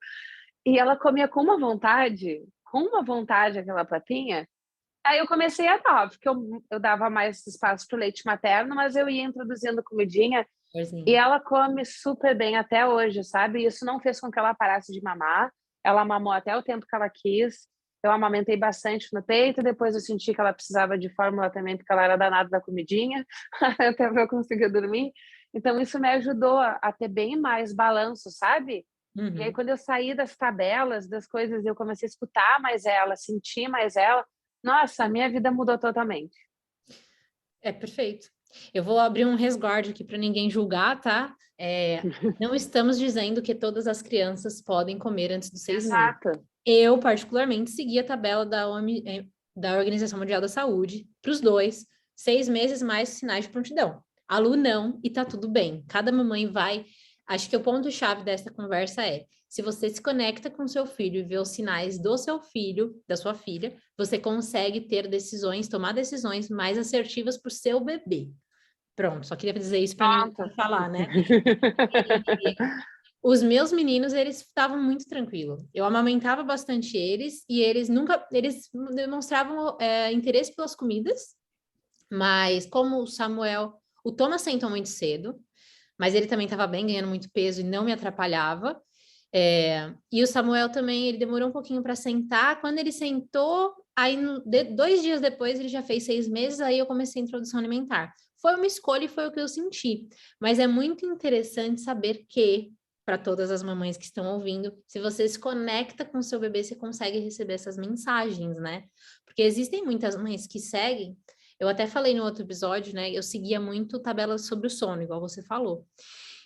E ela comia com uma vontade aquela papinha. Aí eu comecei a dar, porque eu dava mais espaço para o leite materno, mas eu ia introduzindo comidinha e Amorzinho. ela come super bem até hoje, sabe? Isso não fez com que ela parasse de mamar. Ela mamou até o tempo que ela quis. Eu amamentei bastante no peito, depois eu senti que ela precisava de fórmula também, porque ela era danada da comidinha, até eu conseguir dormir. Então, isso me ajudou a ter bem mais balanço, sabe? E aí, Uhum. quando eu saí das tabelas, das coisas, eu comecei a escutar mais ela, sentir mais ela, nossa, a minha vida mudou totalmente. É perfeito. Eu vou abrir um resguardo aqui para ninguém julgar, tá? Não estamos dizendo que todas as crianças podem comer antes dos 6 meses. Exato. Eu, particularmente, segui a tabela da Organização Mundial da Saúde para os dois, 6 meses mais sinais de prontidão. A Lu não, e tá tudo bem. Cada mamãe vai. Acho que o ponto-chave dessa conversa é: se você se conecta com seu filho e vê os sinais do seu filho, da sua filha, você consegue ter decisões, tomar decisões mais assertivas para o seu bebê. Pronto, só queria dizer isso para ninguém Pronto. falar, né? Os meus meninos, eles estavam muito tranquilos. Eu amamentava bastante eles e eles demonstravam interesse pelas comidas, mas como o Thomas sentou muito cedo, mas ele também estava bem, ganhando muito peso e não me atrapalhava. E o Samuel também, ele demorou um pouquinho para sentar. Quando ele sentou, aí 2 dias depois ele já fez 6 meses, aí eu comecei a introdução alimentar. Foi uma escolha e foi o que eu senti. Mas é muito interessante saber que, para todas as mamães que estão ouvindo, se você se conecta com seu bebê, você consegue receber essas mensagens, né? Porque existem muitas mães que seguem. Eu até falei no outro episódio, né? Eu seguia muito tabelas sobre o sono, igual você falou.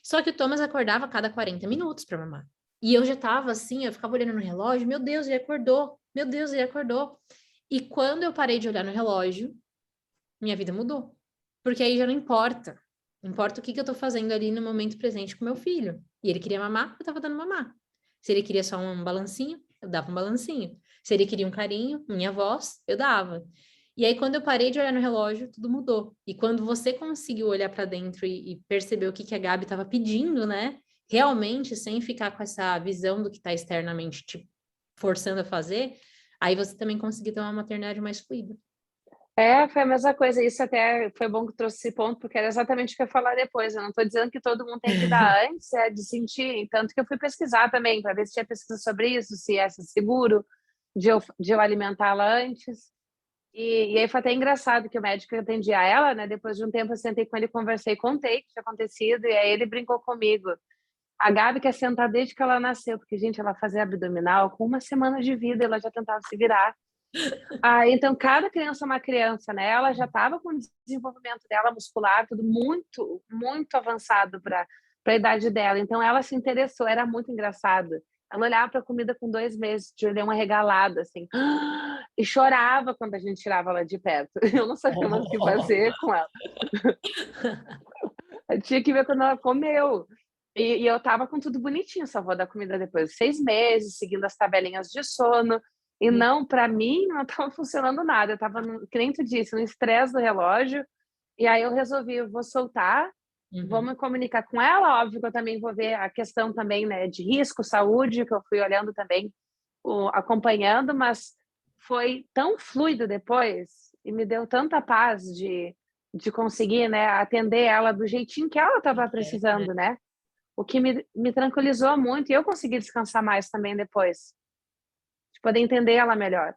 Só que o Thomas acordava a cada 40 minutos para mamar. E eu já tava assim, eu ficava olhando no relógio, meu Deus, ele acordou, meu Deus, ele acordou. E quando eu parei de olhar no relógio, minha vida mudou. Porque aí já não importa. Importa o que eu tô fazendo ali no momento presente com meu filho. E ele queria mamar, eu tava dando mamar. Se ele queria só um balancinho, eu dava um balancinho. Se ele queria um carinho, minha voz, eu dava. E aí, quando eu parei de olhar no relógio, tudo mudou. E quando você conseguiu olhar para dentro e perceber o que a Gabi estava pedindo, né? Realmente, sem ficar com essa visão do que está externamente te forçando a fazer, aí você também conseguiu ter uma maternidade mais fluida. Foi a mesma coisa. Isso até foi bom que trouxe esse ponto, porque era exatamente o que eu ia falar depois. Eu não estou dizendo que todo mundo tem que dar antes, de sentir. Tanto que eu fui pesquisar também, para ver se tinha pesquisa sobre isso, se é seguro de eu alimentá-la antes. E aí foi até engraçado que o médico atendia ela, né? Depois de um tempo eu sentei com ele, conversei, contei o que tinha acontecido, e aí ele brincou comigo. A Gabi quer sentar desde que ela nasceu, porque, gente, ela fazia abdominal com 1 semana de vida, ela já tentava se virar. Então, cada criança é uma criança, né? Ela já estava com o desenvolvimento dela muscular, tudo muito, muito avançado para a idade dela. Então, ela se interessou, era muito engraçado. Ela olhava para a comida com 2 meses, de olhar uma regalada, assim, e chorava quando a gente tirava ela de perto. Eu não sabia mais o que fazer com ela. Eu tinha que ver quando ela comeu. E eu tava com tudo bonitinho, só vou dar comida depois de 6 meses, seguindo as tabelinhas de sono. E não, para mim, não estava funcionando nada. Eu estava, que nem tu disse, no estresse do relógio. E aí eu resolvi, eu vou soltar, vou Uhum. me comunicar com ela. Óbvio que eu também vou ver a questão também, né, de risco, saúde, que eu fui olhando também, acompanhando, mas foi tão fluido depois e me deu tanta paz de conseguir, né, atender ela do jeitinho que ela estava precisando, né? O que me tranquilizou muito e eu consegui descansar mais também depois, de poder entender ela melhor.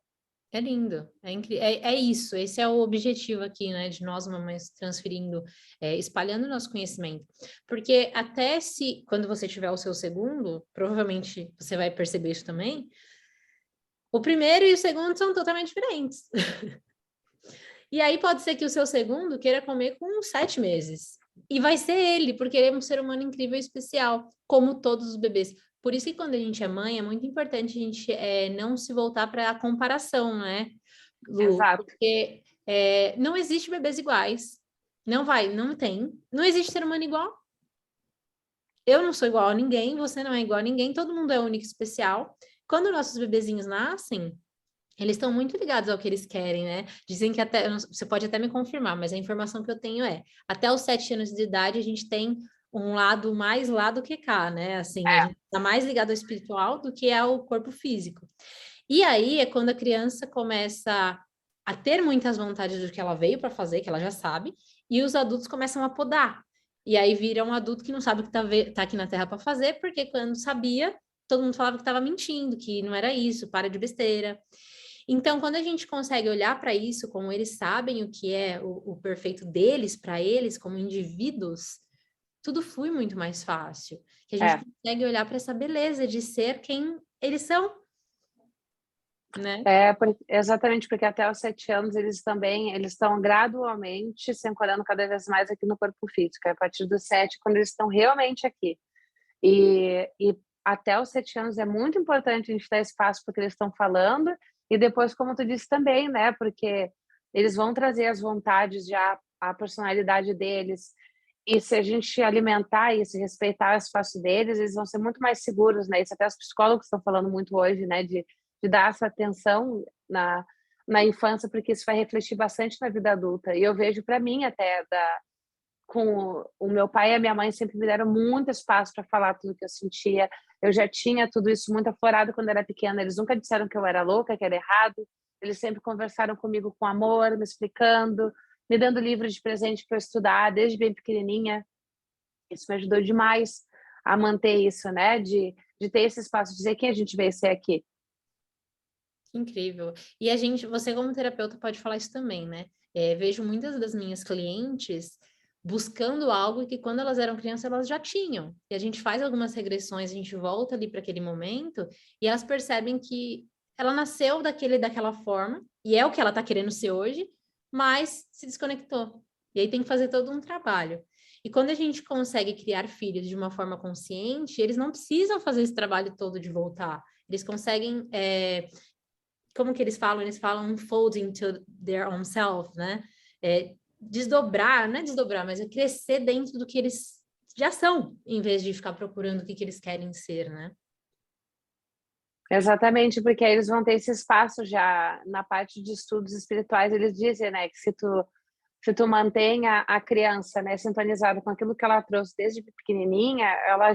É lindo, é incrível, é isso, esse é o objetivo aqui, né, de nós mamães transferindo, espalhando nosso conhecimento, porque até se, quando você tiver o seu segundo, provavelmente você vai perceber isso também, O primeiro e o segundo são totalmente diferentes. E aí pode ser que o seu segundo queira comer com 7 meses. E vai ser ele, porque ele é um ser humano incrível e especial, como todos os bebês. Por isso que quando a gente é mãe, é muito importante a gente não se voltar para a comparação, né, Lu? Exato. Porque não existe bebês iguais. Não vai, não tem. Não existe ser humano igual. Eu não sou igual a ninguém, você não é igual a ninguém, todo mundo é único e especial. Quando nossos bebezinhos nascem, eles estão muito ligados ao que eles querem, né? Dizem que até, você pode até me confirmar, mas a informação que eu tenho até os 7 anos de idade a gente tem um lado mais lá do que cá, né? Assim, a É, gente está mais ligado ao espiritual do que ao corpo físico. E aí é quando a criança começa a ter muitas vontades do que ela veio para fazer, que ela já sabe, e os adultos começam a podar. E aí vira um adulto que não sabe o que tá aqui na Terra para fazer, porque quando sabia, todo mundo falava que estava mentindo, que não era isso, para de besteira. Então, quando a gente consegue olhar para isso, como eles sabem o que é o perfeito deles, para eles, como indivíduos, tudo flui muito mais fácil. Que a gente é. consegue olhar para essa beleza de ser quem eles são, né? Exatamente, porque até os 7 anos eles estão gradualmente se ancorando cada vez mais aqui no corpo físico. É a partir dos 7, quando eles estão realmente aqui. E até os 7 anos é muito importante a gente dar espaço para o que eles estão falando, e depois, como tu disse também, né? Porque eles vão trazer as vontades já, a personalidade deles, e se a gente alimentar isso, respeitar o espaço deles, eles vão ser muito mais seguros, né? Isso até os psicólogos estão falando muito hoje, né? De dar essa atenção na infância, porque isso vai refletir bastante na vida adulta. E eu vejo para mim até com o meu pai e a minha mãe sempre me deram muito espaço para falar tudo que eu sentia. Eu já tinha tudo isso muito aflorado quando era pequena. Eles nunca disseram que eu era louca, que era errado. Eles sempre conversaram comigo com amor, me explicando, me dando livros de presente para eu estudar desde bem pequenininha. Isso me ajudou demais a manter isso, né? De ter esse espaço, de dizer quem a gente veio ser aqui. Incrível. E você como terapeuta pode falar isso também, né? Vejo muitas das minhas clientes buscando algo que quando elas eram crianças elas já tinham. E a gente faz algumas regressões, a gente volta ali para aquele momento e elas percebem que ela nasceu daquela forma e é o que ela está querendo ser hoje, mas se desconectou. E aí tem que fazer todo um trabalho. E quando a gente consegue criar filhos de uma forma consciente, eles não precisam fazer esse trabalho todo de voltar. Eles conseguem como que eles falam? Eles falam unfolding to their own self, né? Desdobrar, não é desdobrar, mas é crescer dentro do que eles já são, em vez de ficar procurando o que eles querem ser, né? Exatamente, porque aí eles vão ter esse espaço já na parte de estudos espirituais. Eles dizem, né, que se tu mantém a criança, né, sintonizada com aquilo que ela trouxe desde pequenininha, ela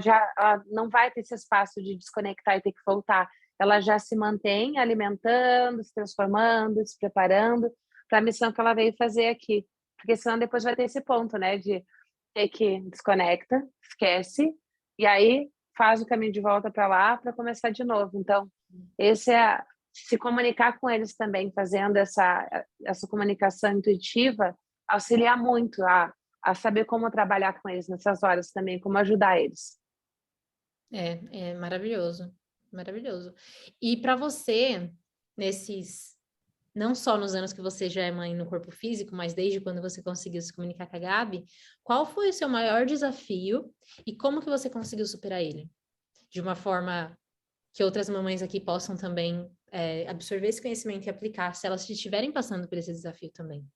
não vai ter esse espaço de desconectar e ter que voltar. Ela já se mantém alimentando, se transformando, se preparando para a missão que ela veio fazer aqui. Porque senão depois vai ter esse ponto, né, de ter que desconecta, esquece, e aí faz o caminho de volta para lá para começar de novo. Então, esse é se comunicar com eles também, fazendo essa comunicação intuitiva, auxiliar muito a saber como trabalhar com eles nessas horas também, como ajudar eles. É maravilhoso, maravilhoso. E para você, não só nos anos que você já é mãe no corpo físico, mas desde quando você conseguiu se comunicar com a Gabi, qual foi o seu maior desafio e como que você conseguiu superar ele? De uma forma que outras mamães aqui possam também absorver esse conhecimento e aplicar, se elas estiverem passando por esse desafio também.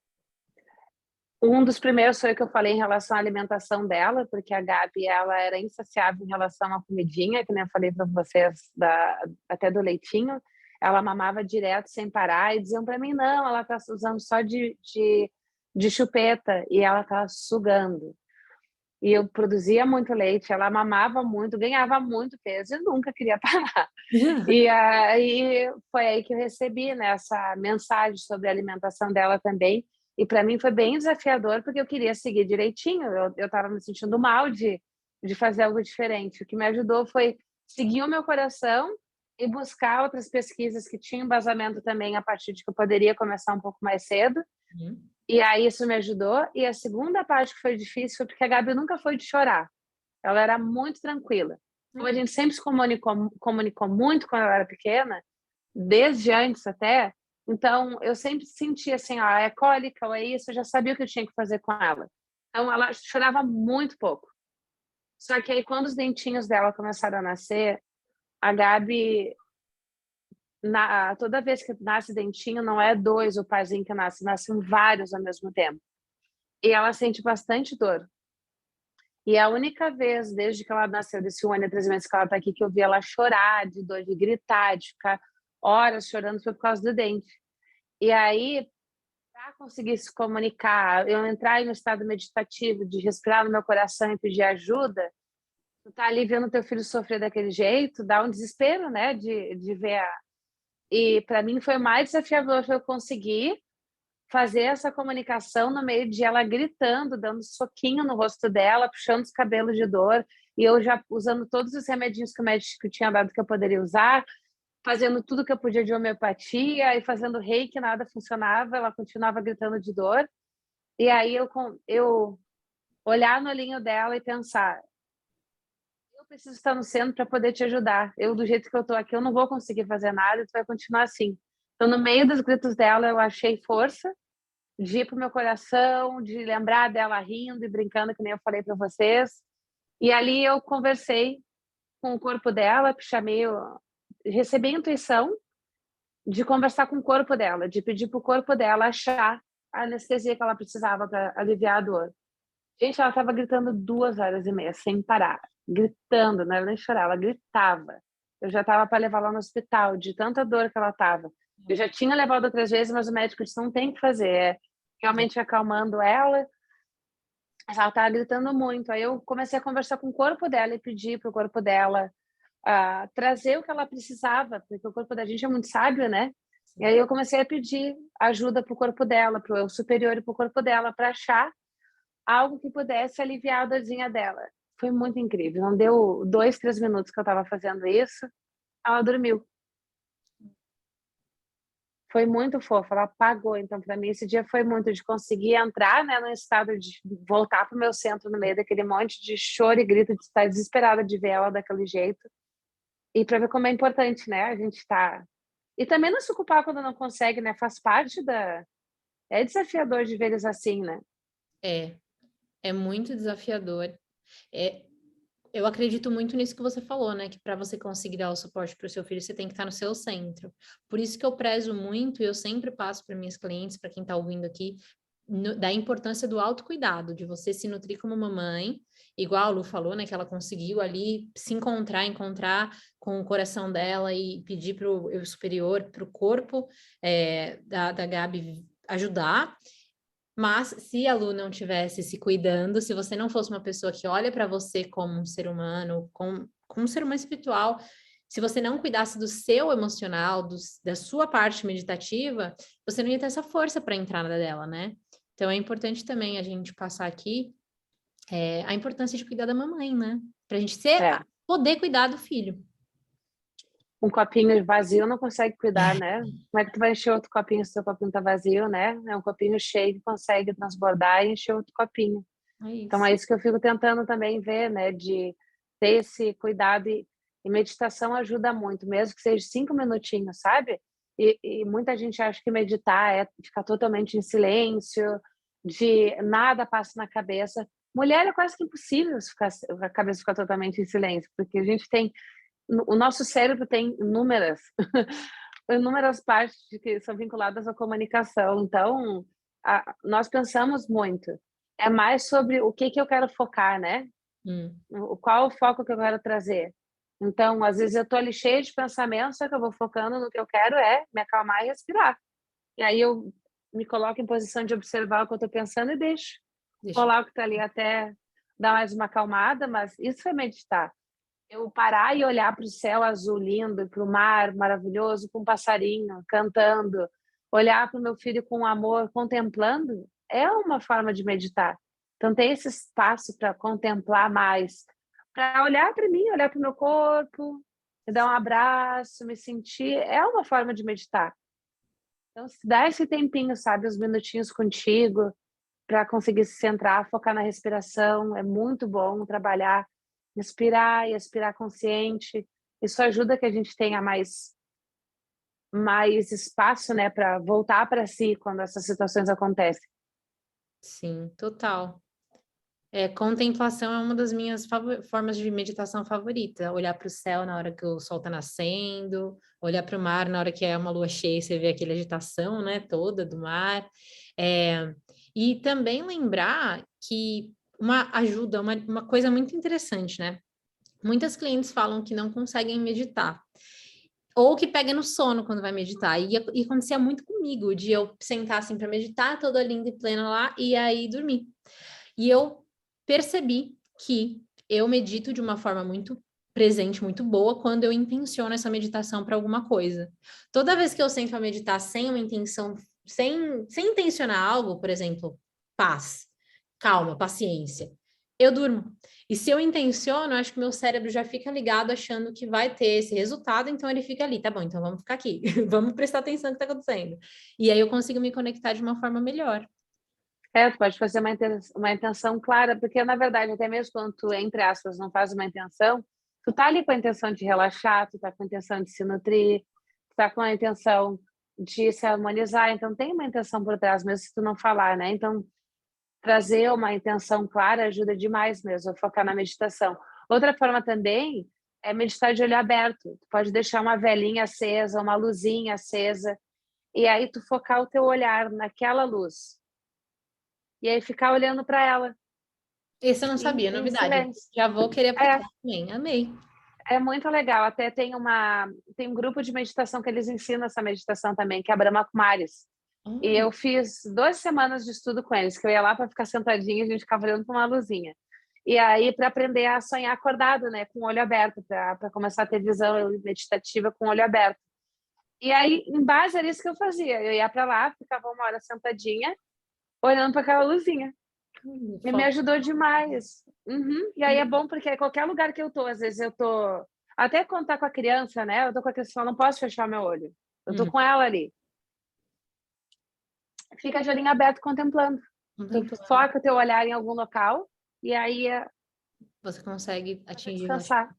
Um dos primeiros foi o que eu falei em relação à alimentação dela, porque a Gabi, ela era insaciável em relação à comidinha, que nem eu falei para vocês, até do leitinho. Ela mamava direto, sem parar, e diziam para mim, não, ela está usando só de chupeta, e ela está sugando. E eu produzia muito leite, ela mamava muito, ganhava muito peso, e nunca queria parar. E aí foi aí que eu recebi, né, essa mensagem sobre a alimentação dela também. E para mim foi bem desafiador, porque eu queria seguir direitinho. Eu estava me sentindo mal de fazer algo diferente. O que me ajudou foi seguir o meu coração e buscar outras pesquisas que tinham embasamento também a partir de que eu poderia começar um pouco mais cedo. Uhum. E aí isso me ajudou. E a segunda parte que foi difícil foi porque a Gabi nunca foi de chorar. Ela era muito tranquila. Como a gente sempre se comunicou muito quando ela era pequena, desde antes até. Então, eu sempre sentia assim, é cólica ou é isso, eu já sabia o que eu tinha que fazer com ela. Então, ela chorava muito pouco. Só que aí, quando os dentinhos dela começaram a nascer, a Gabi, toda vez que nasce dentinho, não é dois o parzinho que nasce, nascem vários ao mesmo tempo. E ela sente bastante dor. E a única vez, desde que ela nasceu, desse 1 ano e 3 meses que ela tá aqui, que eu vi ela chorar de dor, de gritar, de ficar horas chorando, foi por causa do dente. E aí, para conseguir se comunicar, eu entrar em um estado meditativo, de respirar no meu coração e pedir ajuda, tu tá ali vendo teu filho sofrer daquele jeito, dá um desespero, né, de ver. E para mim foi mais desafiador eu conseguir fazer essa comunicação no meio de ela gritando, dando soquinho no rosto dela, puxando os cabelos de dor, e eu já usando todos os remedinhos que o médico tinha dado que eu poderia usar, fazendo tudo que eu podia de homeopatia e fazendo reiki, nada funcionava, ela continuava gritando de dor. E aí eu olhar no olhinho dela e pensar, eu preciso estar no centro para poder te ajudar. Eu, do jeito que eu estou aqui, eu não vou conseguir fazer nada, tu vai continuar assim. Então, no meio dos gritos dela, eu achei força de ir pro meu coração, de lembrar dela rindo e brincando, que nem eu falei para vocês. E ali eu conversei com o corpo dela, recebi a intuição de conversar com o corpo dela, de pedir pro corpo dela achar a anestesia que ela precisava para aliviar a dor. Gente, ela estava gritando 2 horas e meia, sem parar. Gritando, não era nem chorar, ela gritava. Eu já estava para levar ela no hospital, de tanta dor que ela estava. Eu já tinha levado outras vezes, mas o médico disse, não tem o que fazer. É realmente acalmando ela. Mas ela estava gritando muito. Aí eu comecei a conversar com o corpo dela e pedir para o corpo dela trazer o que ela precisava, porque o corpo da gente é muito sábio, né? E aí eu comecei a pedir ajuda para o corpo dela, para o eu superior e para o corpo dela, para achar algo que pudesse aliviar a dorzinha dela. Foi muito incrível. Não deu 2, 3 minutos que eu estava fazendo isso, ela dormiu. Foi muito fofa, ela apagou. Então, para mim, esse dia foi muito de conseguir entrar, né, no estado de voltar para o meu centro no meio daquele monte de choro e grito, de estar desesperada de ver ela daquele jeito. E para ver como é importante, né, a gente tá. E também não se culpar quando não consegue, né, faz parte da. É desafiador de ver eles assim, né? É, é muito desafiador. É, eu acredito muito nisso que você falou, né? Que para você conseguir dar o suporte para o seu filho, você tem que estar no seu centro. Por isso que eu prezo muito, e eu sempre passo para minhas clientes, para quem está ouvindo aqui, da importância do autocuidado, de você se nutrir como mamãe, igual a Lu falou, né? Que ela conseguiu ali se encontrar com o coração dela e pedir para o eu superior, para o corpo da Gabi ajudar. Mas se a Lu não tivesse se cuidando, se você não fosse uma pessoa que olha para você como um ser humano, como um ser humano espiritual, se você não cuidasse do seu emocional, da sua parte meditativa, você não ia ter essa força para entrar na dela, né? Então é importante também a gente passar aqui a importância de cuidar da mamãe, né? Para a gente É. poder cuidar do filho. Um copinho vazio não consegue cuidar, né? Como é que tu vai encher outro copinho se o copinho tá vazio, né? É um copinho cheio que consegue transbordar e encher outro copinho. É Então isso. é isso que eu fico tentando também ver, né? De ter esse cuidado e meditação ajuda muito, mesmo que seja 5 minutinhos, sabe? E muita gente acha que meditar é ficar totalmente em silêncio, de nada passa na cabeça. Mulher é quase que impossível a cabeça ficar totalmente em silêncio, porque a gente tem o nosso cérebro tem inúmeras partes que são vinculadas à comunicação. Então, nós pensamos muito. É mais sobre o que eu quero focar, né? Qual o foco que eu quero trazer. Então, às vezes eu estou ali cheia de pensamentos, só que eu vou focando no que eu quero me acalmar e respirar. E aí eu me coloco em posição de observar o que eu estou pensando e deixo rolar o que está ali até dar mais uma acalmada, mas isso é meditar. Eu parar e olhar para o céu azul lindo, para o mar maravilhoso, com um passarinho cantando, olhar para o meu filho com amor, contemplando, é uma forma de meditar. Então, ter esse espaço para contemplar mais, para olhar para mim, olhar para o meu corpo, me dar um abraço, me sentir, é uma forma de meditar. Então, se dá esse tempinho, sabe, uns minutinhos contigo, para conseguir se centrar, focar na respiração, é muito bom trabalhar, inspirar e expirar consciente. Isso ajuda que a gente tenha mais mais espaço, né, para voltar para si quando essas situações acontecem. Sim, total. Contemplação é uma das minhas formas de meditação favorita. Olhar para o céu na hora que o sol está nascendo, olhar para o mar na hora que é uma lua cheia, você vê aquela agitação, né, toda do mar. É, e também lembrar que uma ajuda, uma coisa muito interessante, né? Muitas clientes falam que não conseguem meditar. Ou que pega no sono quando vai meditar. E acontecia muito comigo, de eu sentar assim para meditar, toda linda e plena lá, e aí dormir. E eu percebi que eu medito de uma forma muito presente, muito boa, quando eu intenciono essa meditação para alguma coisa. Toda vez que eu sento a meditar sem uma intenção, sem intencionar algo, por exemplo, paz, calma, paciência, eu durmo. E se eu intenciono, acho que meu cérebro já fica ligado achando que vai ter esse resultado, então ele fica ali, tá bom, então vamos ficar aqui, vamos prestar atenção no que está acontecendo. E aí eu consigo me conectar de uma forma melhor. Tu pode fazer uma intenção clara, porque na verdade, até mesmo quando tu, entre aspas, não faz uma intenção, tu tá ali com a intenção de relaxar, tu tá com a intenção de se nutrir, tu tá com a intenção de se harmonizar, então tem uma intenção por trás, mesmo se tu não falar, né? Então, trazer uma intenção clara ajuda demais mesmo a focar na meditação. Outra forma também é meditar de olho aberto. Tu pode deixar uma velinha acesa, uma luzinha acesa, e aí tu focar o teu olhar naquela luz. E aí ficar olhando para ela. Esse eu não sabia, Em novidade. silêncio. Já vou querer É, aplicar também. Amei. é muito legal. Até tem um grupo de meditação que eles ensinam essa meditação também, que é a Brahma Kumaris. E Oh, eu fiz 2 semanas de estudo com eles, que eu ia lá para ficar sentadinha e a gente ficava olhando para uma luzinha. E aí, para aprender a sonhar acordado, né, com o olho aberto, para começar a ter visão meditativa com o olho aberto. E aí, em base, era isso que eu fazia. Eu ia para lá, ficava 1 hora sentadinha, olhando para aquela luzinha. E me foco. ajudou demais. Uhum. E aí é bom porque qualquer lugar que eu tô, às vezes eu tô. Até quando tá com a criança, né? Eu tô com a criança, eu não posso fechar meu olho. Eu tô Hum, com ela ali. Fica de olhinho aberto contemplando. Tu contemplando. foca o teu olhar em algum local e aí Você consegue dá pra atingir. descansar.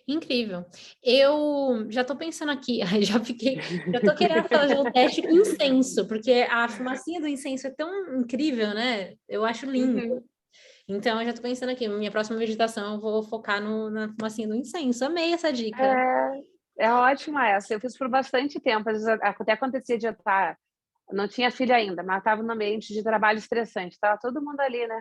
Incrível. Eu já estou pensando aqui, já estou querendo fazer o teste com incenso, porque a fumacinha do incenso é tão incrível, né? Eu acho lindo. Uhum. Então, eu já estou pensando aqui, minha próxima meditação eu vou focar na fumacinha do incenso. Amei essa dica. É ótima essa. Eu fiz por bastante tempo. Às vezes até acontecia de eu estar. Não tinha filho ainda, mas estava no ambiente de trabalho estressante. Tava todo mundo ali, né?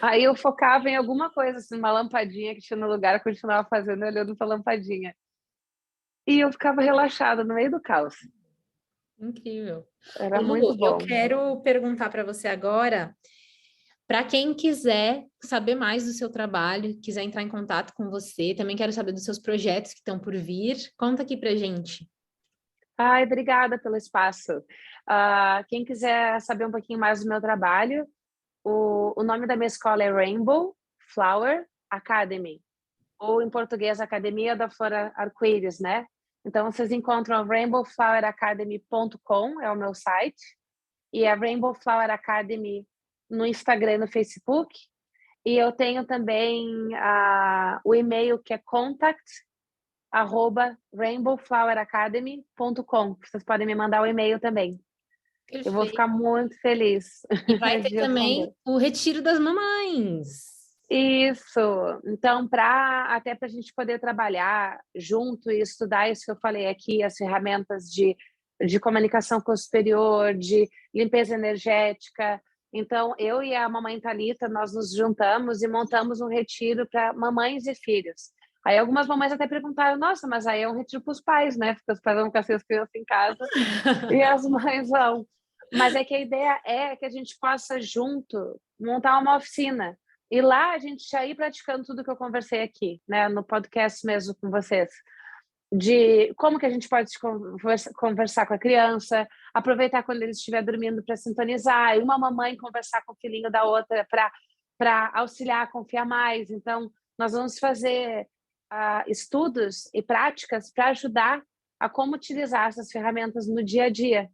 Aí eu focava em alguma coisa, assim, uma lampadinha que tinha no lugar, eu continuava fazendo, olhando pra lampadinha. E eu ficava relaxada no meio do caos. Incrível. Ô, Era Lu, muito eu bom. quero perguntar para você agora, para quem quiser saber mais do seu trabalho, quiser entrar em contato com você, também quero saber dos seus projetos que estão por vir. Conta aqui pra gente. Ai, obrigada pelo espaço. Quem quiser saber um pouquinho mais do meu trabalho, o nome da minha escola é Rainbow Flower Academy, ou em português, Academia da Flor Arco-Íris, né? Então, vocês encontram rainbowfloweracademy.com, é o meu site, e a Rainbow Flower Academy no Instagram e no Facebook. E eu tenho também o e-mail que é contact@rainbowfloweracademy.com. Vocês podem me mandar o e-mail também. Eu vou ficar Perfeito. muito feliz E vai ter de também responder. o Retiro das Mamães. Isso. Então, até para a gente poder trabalhar junto e estudar isso que eu falei aqui, as ferramentas de comunicação com o superior, de limpeza energética. Então, eu e a mamãe Thalita, nós nos juntamos e montamos um retiro para mamães e filhos. Aí algumas mamães até perguntaram, nossa, mas aí é um retiro para os pais, né? Porque os pais vão ficar sem as crianças em casa e as mães vão. Mas é que a ideia é que a gente possa junto montar uma oficina e lá a gente já ir praticando tudo que eu conversei aqui, né, no podcast mesmo com vocês, de como que a gente pode conversar com a criança, aproveitar quando ele estiver dormindo para sintonizar, e uma mamãe conversar com o filhinho da outra para auxiliar a confiar mais. Então, nós vamos fazer estudos e práticas para ajudar a como utilizar essas ferramentas no dia a dia.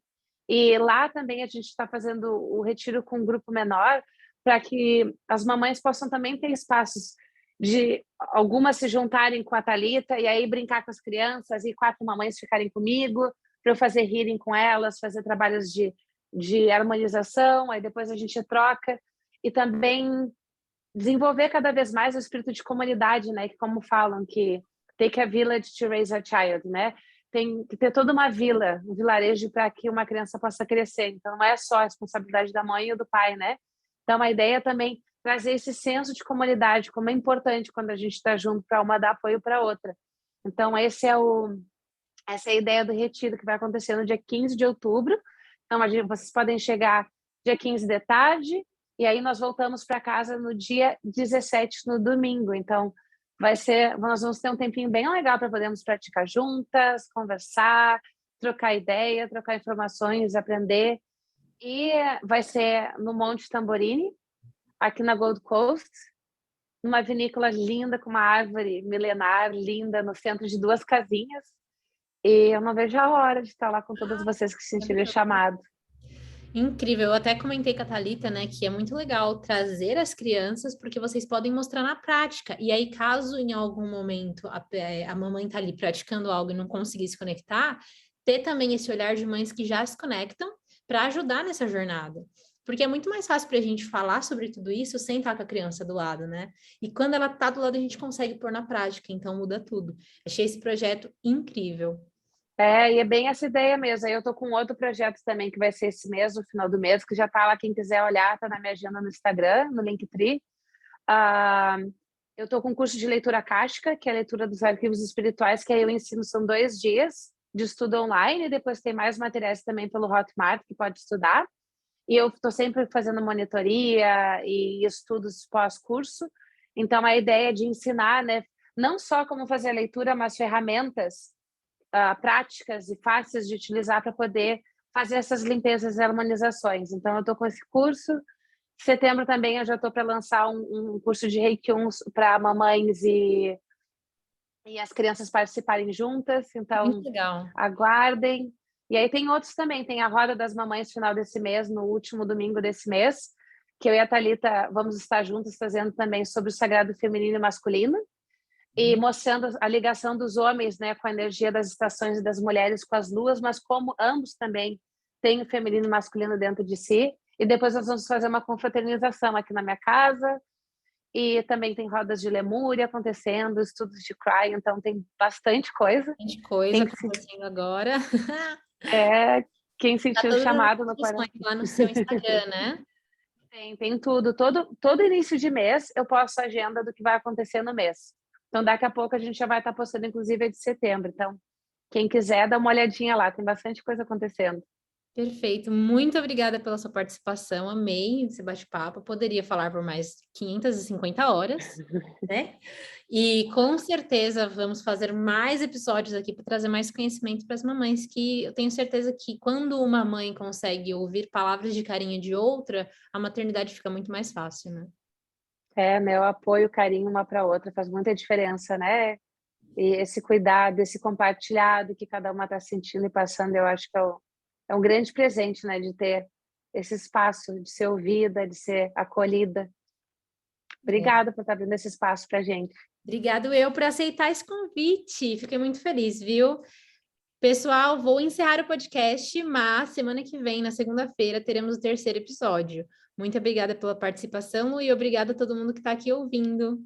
E lá também a gente está fazendo o retiro com um grupo menor para que as mamães possam também ter espaços de algumas se juntarem com a Thalita e aí brincar com as crianças e 4 mamães ficarem comigo para eu fazer healing com elas, fazer trabalhos de harmonização, aí depois a gente troca e também desenvolver cada vez mais o espírito de comunidade, né? Que como falam que take a village to raise a child, né? Tem que ter toda uma vila, um vilarejo para que uma criança possa crescer. Então não é só a responsabilidade da mãe ou do pai, né? Então a ideia é também trazer esse senso de comunidade, como é importante quando a gente está junto para uma dar apoio para a outra. Então essa é a ideia do retiro que vai acontecer no dia 15 de outubro. Então vocês podem chegar dia 15 de tarde, e aí nós voltamos para casa no dia 17, no domingo. Então, nós vamos ter um tempinho bem legal para podermos praticar juntas, conversar, trocar ideia, trocar informações, aprender. E vai ser no Monte Tamborini, aqui na Gold Coast, numa vinícola linda, com uma árvore milenar linda, no centro de 2 casinhas. E eu não vejo a hora de estar lá com todas vocês que se sentirem chamado. Incrível, eu até comentei com a Thalita, né, que é muito legal trazer as crianças, porque vocês podem mostrar na prática, e aí caso em algum momento a mamãe tá ali praticando algo e não conseguir se conectar, ter também esse olhar de mães que já se conectam para ajudar nessa jornada. Porque é muito mais fácil para a gente falar sobre tudo isso sem estar com a criança do lado, né? E quando ela tá do lado, a gente consegue pôr na prática, então muda tudo. Achei esse projeto incrível. E é bem essa ideia mesmo. Aí eu tô com outro projeto também que vai ser esse mês, no final do mês, que já tá lá, quem quiser olhar, tá na minha agenda no Instagram, no Linktree. Eu tô com um curso de leitura akáshica, que é a leitura dos arquivos espirituais, que aí eu ensino, são 2 dias de estudo online, e depois tem mais materiais também pelo Hotmart, que pode estudar. E eu tô sempre fazendo monitoria e estudos pós-curso. Então, a ideia é de ensinar, né, não só como fazer a leitura, mas ferramentas práticas e fáceis de utilizar para poder fazer essas limpezas e harmonizações. Então, eu estou com esse curso. Em setembro também eu já estou para lançar um curso de Reiki 1 para mamães e as crianças participarem juntas. Então, Muito legal. aguardem. E aí tem outros também. Tem a Roda das Mamães final desse mês, no último domingo desse mês, que eu e a Thalita vamos estar juntas fazendo também sobre o sagrado feminino e masculino. E mostrando a ligação dos homens, né, com a energia das estações e das mulheres com as luas, mas como ambos também têm o feminino e o masculino dentro de si. E depois nós vamos fazer uma confraternização aqui na minha casa. E também tem rodas de Lemúria acontecendo, estudos de Cry, então tem bastante coisa. Bastante coisa acontecendo agora. Quem sentiu o chamado no coração. Lá no seu Instagram, né? Tem tudo. Todo início de mês eu posto a agenda do que vai acontecer no mês. Então, daqui a pouco a gente já vai estar postando, inclusive, a de setembro. Então, quem quiser, dá uma olhadinha lá. Tem bastante coisa acontecendo. Perfeito. Muito obrigada pela sua participação. Amei esse bate-papo. Poderia falar por mais 550 horas, né? E com certeza vamos fazer mais episódios aqui para trazer mais conhecimento para as mamães, que eu tenho certeza que quando uma mãe consegue ouvir palavras de carinho de outra, a maternidade fica muito mais fácil, né? Né? O apoio, o carinho uma para outra faz muita diferença, né? E esse cuidado, esse compartilhado que cada uma está sentindo e passando, eu acho que é um grande presente, né? De ter esse espaço, de ser ouvida, de ser acolhida. Obrigada por estar abrindo esse espaço para a gente. Obrigado eu por aceitar esse convite. Fiquei muito feliz, viu? Pessoal, vou encerrar o podcast, mas semana que vem, na segunda-feira, teremos o 3º episódio. Muito obrigada pela participação e obrigada a todo mundo que está aqui ouvindo.